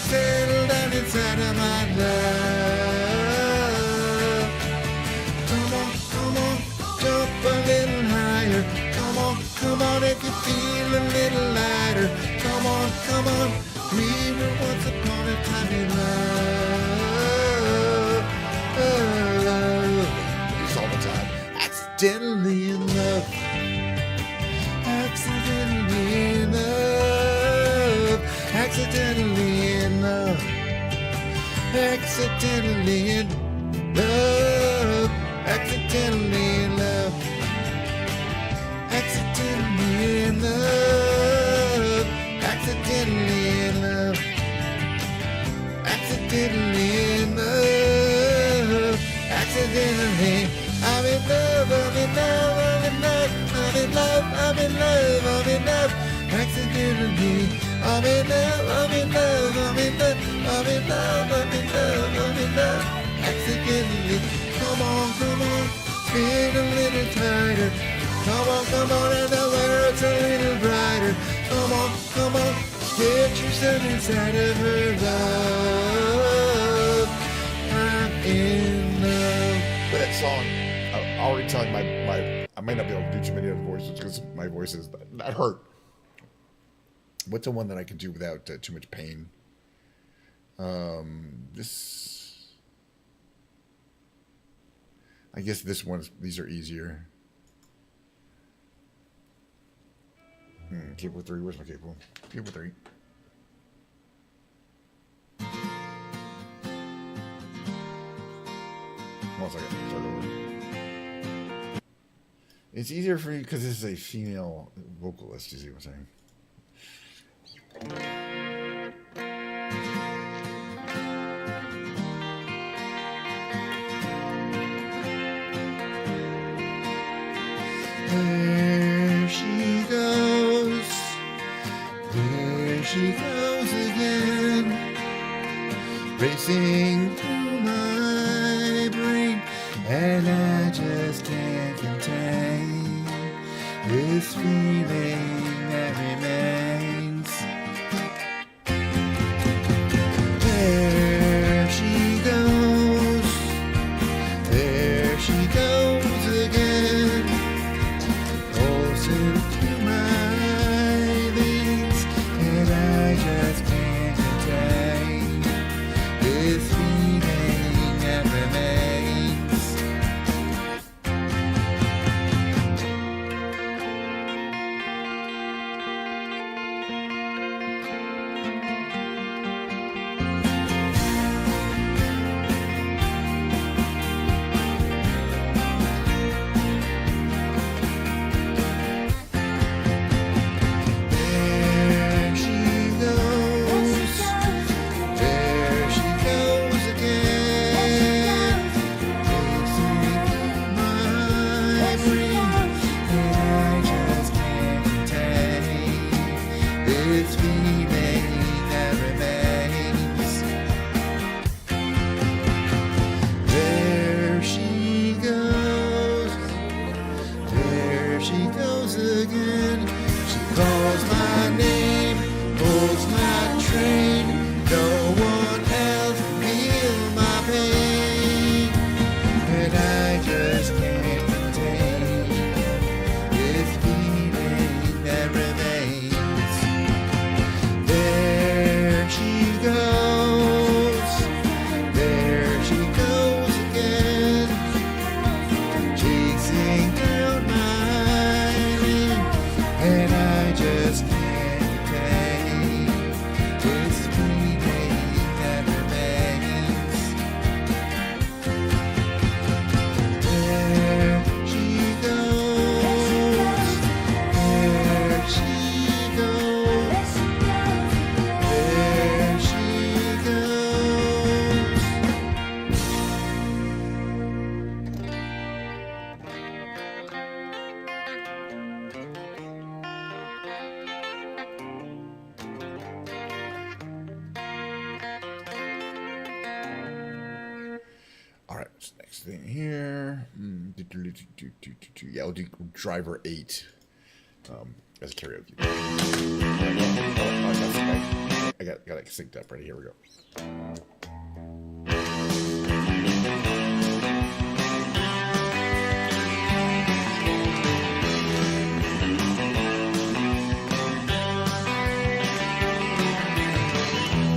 settle down inside of my love. Come on, jump a little higher. Come on, if you feel a little lighter. Come on, we were once upon a time in love. It's all the time. Accidentally in love. Accidentally in love. Accidentally in love. Accidentally in love. Accidentally in love. Accidentally in love. Accidentally in love. Accidentally in love. Accidentally. I'm in love, I'm in love, I'm in love, I'm in love, I'm in love, I'm in love. Accidentally. I'm in love, I'm in love, I'm in love, I'm in love, I'm in love, I'm in love. Accidentally. Come on, spin a little tighter. Come on, and the world's a little brighter. Come on, get yourself inside of her love. I'm in love. But that song, I'm already telling my I may not be able to do too many other voices because my voice is that hurt. What's the one that I can do without too much pain? I guess these are easier. Cable 3, where's my cable? Cable 3. One second, start over. It's easier for you because this is a female vocalist, you see what I'm saying? There she goes again, racing through my brain, and I just can't contain this feeling that remains. There she goes again, pulsing through my veins, and I just can't contain this feeling that remains. What's the next thing here? Yeah, I'll do driver 8 as a karaoke. I got it synced up. Ready? Here we go.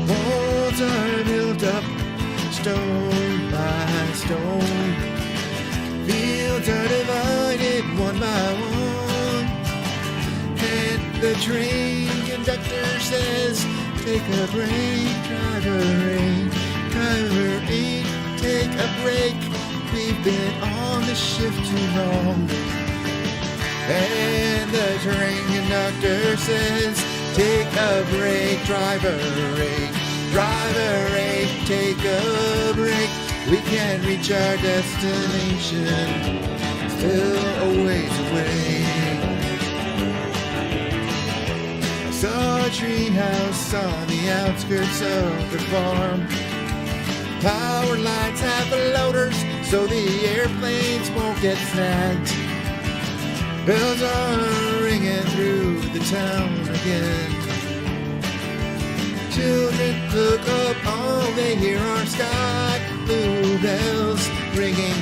Walls are built up, stone by stone. Fields are divided one by one. And the train conductor says, take a break, driver 8. Driver 8, take a break. We've been on the shift too long. And the train conductor says, take a break, driver 8. Driver 8, take a break. We can't reach our destination, still a ways away. I saw a treehouse on the outskirts of the farm. Power lines have floaters so the airplanes won't get snagged. Bells are ringing through the town again. Children look up, all they hear are sky blue bells ringing.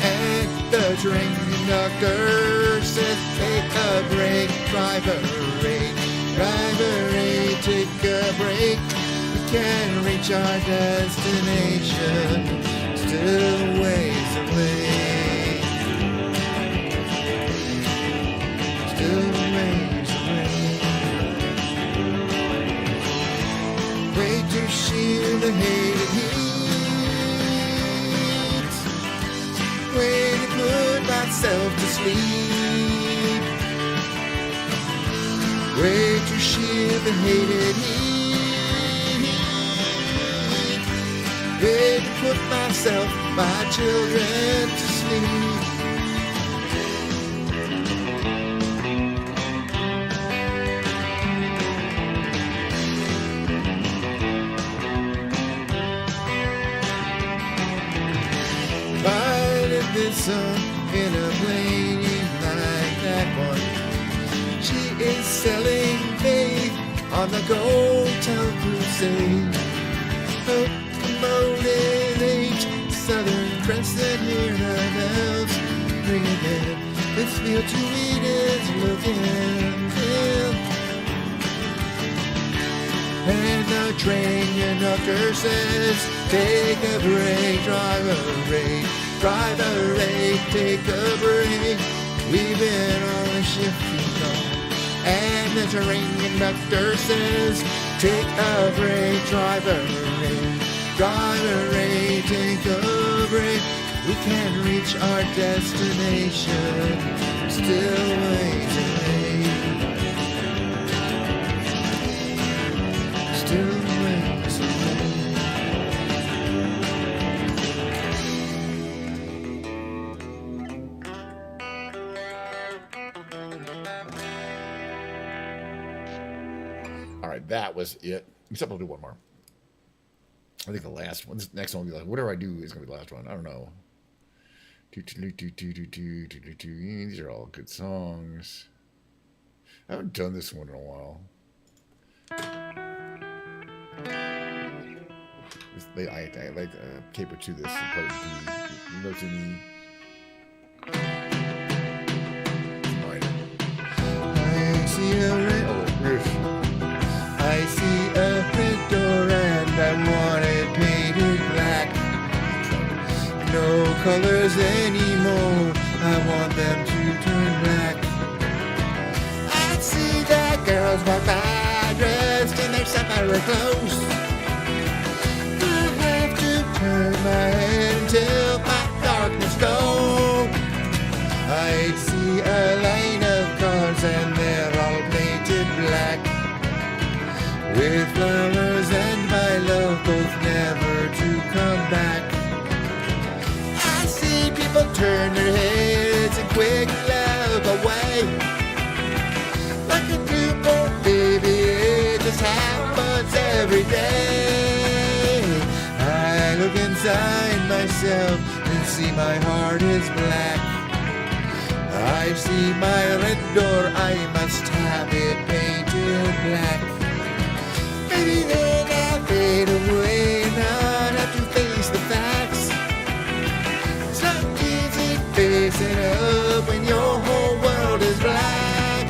And the train conductor says, take a break, driver 8. Driver 8, take a break. We can't reach our destination, still ways away. Still ways away. Way to shield the hated heat. Way to put myself to sleep. Way to shield the hated heat. Way to put myself, my children to sleep. This song in a plane like that one. She is selling faith on the gold town crusade. Hope motivate Southern Crescent, hear the bells ringing in. This field to eat is looking in. And the train conductor says, take a break, driver 8. Driver 8, take a break. We've been on a shift too long. And the train conductor says, take a break, driver 8. Driver 8, take a break. We can't reach our destination, still ways away. Still ways away. All right, that was it. Except I'll do one more. I think the last one. This next one will be like, whatever I do is going to be the last one. I don't know. These are all good songs. I haven't done this one in a while. I like caper to this and play the notes in I see a red I see a red door and I want it painted black. No colors anymore, I want them to turn black. I see that girls walk by dressed in their sapphire clothes. I have to turn my head until my darkness goes. I see a line of cars and they're all painted black, with flowers and my love both never to come back. I see people turn their heads and quickly look away. Like a newborn baby, it just happens every day. look inside myself and see my heart is black. I see my red door, I must have it painted black. Maybe then I'll fade away and not have to face the facts. It's not easy facing up when your whole world is black.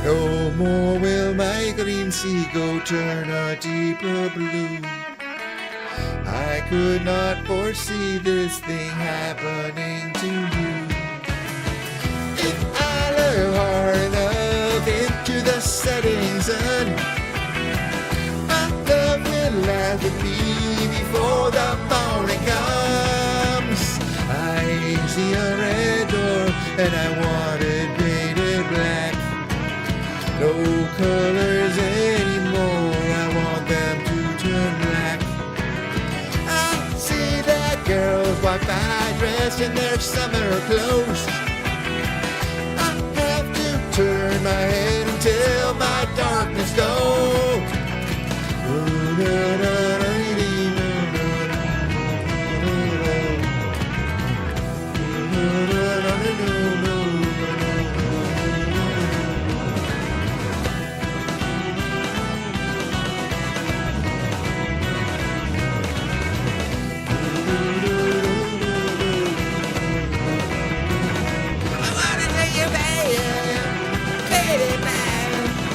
No more will my green seagull turn a deeper blue. I could not foresee this thing happening to you. If I look hard enough into the setting sun, my love will laugh at me before the morning comes. I see a red door and I want it painted black. No colors anymore, I want them to turn black. I see that girls walk by dressed in their summer clothes. Turn my head until my darkness goes.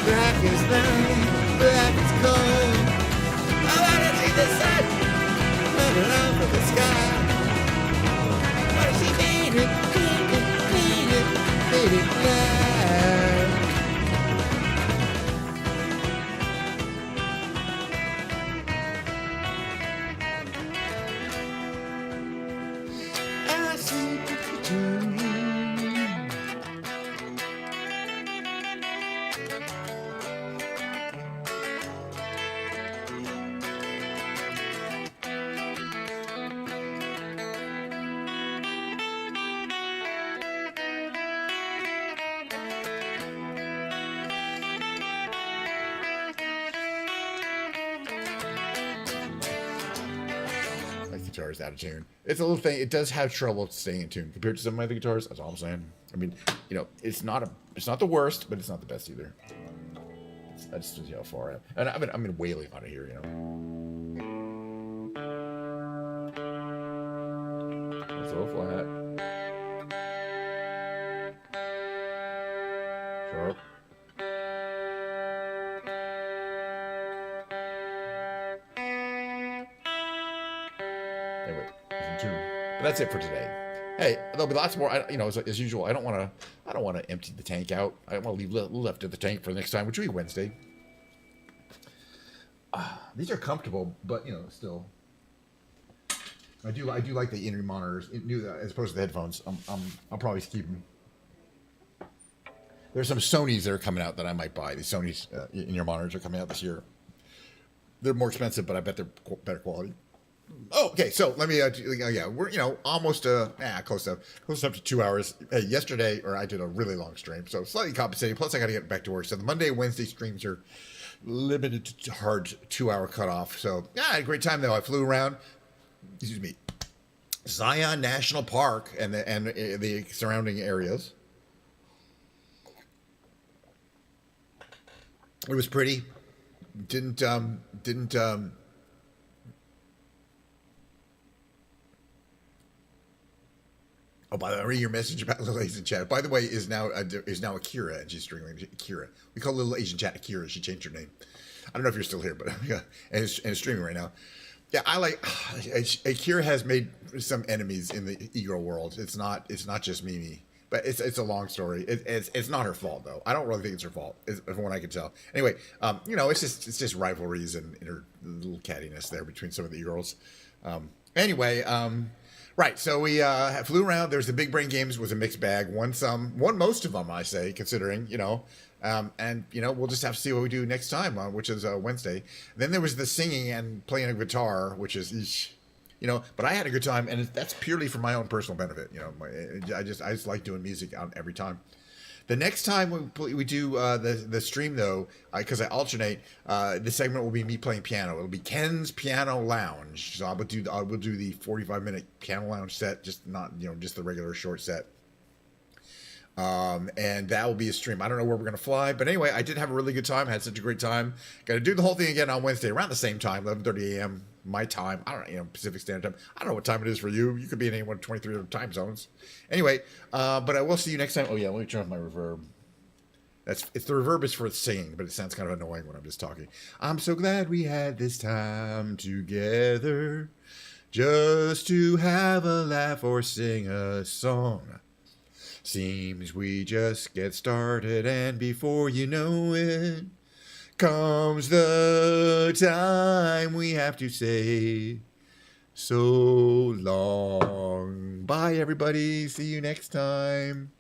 Black is night, black is cold. I wanna see the sun coming out from the sky. Wanna see painted, painted, painted, painted black. I see the turn. Guitar is out of tune. It's a little thing. It does have trouble staying in tune compared to some of my other guitars. That's all I'm saying. I mean, you know, it's not the worst, but it's not the best either. I just see how far I am. And I'm in wailing on it here, you know. It's a little flat. Sharp. Anyway, it's in tune. But that's it for today. Hey, there'll be lots more. As usual, I don't want to empty the tank out. I want to leave a little left of the tank for the next time, which will be Wednesday. These are comfortable, but still, I do like the in-ear monitors as opposed to the headphones. I'll probably keep them. There's some Sonys that are coming out that I might buy. These Sony's in-ear monitors are coming out this year. They're more expensive, but I bet they're better quality. Oh, okay. So let me. We're almost close up to 2 hours. Hey, yesterday, I did a really long stream, so slightly compensating. Plus, I got to get back to work. So the Monday, Wednesday streams are limited to hard 2-hour cutoff. So yeah, I had a great time though. I flew around. Excuse me, Zion National Park and the surrounding areas. It was pretty. Didn't. Oh, by the way, read your message about Little Asian Chat. By the way, is now Akira, and she's streaming Akira. We call Little Asian Chat Akira. She changed her name. I don't know if you're still here, but yeah, and it's streaming right now. Yeah, I like Akira has made some enemies in the e-girl world. It's not just Mimi, but it's a long story. It's not her fault though. I don't really think it's her fault, from what I can tell. Anyway, it's just rivalries and her little cattiness there between some of the e-girls. Right, so we flew around. There's the Big Brain Games was a mixed bag. Won most of them, I say, considering, and we'll just have to see what we do next time, which is Wednesday. Then there was the singing and playing a guitar, which is, but I had a good time, and that's purely for my own personal benefit. I just like doing music out every time. The next time we do the stream, though, because I alternate, the segment will be me playing piano. It'll be Ken's Piano Lounge. So I will do the 45-minute piano lounge set, just not just the regular short set. And that will be a stream. I don't know where we're gonna fly, but anyway, I did have a really good time. Had such a great time. Got to do the whole thing again on Wednesday around the same time, 11:30 a.m. my time. I don't know, Pacific Standard Time. I don't know what time it is for you. You could be in any one of 23 other time zones. Anyway, but I will see you next time. Oh yeah, let me turn off my reverb. It's the reverb is for singing, but it sounds kind of annoying when I'm just talking. I'm so glad we had this time together, just to have a laugh or sing a song. Seems we just get started, and before you know it, comes the time we have to say so long. Bye, everybody. See you next time.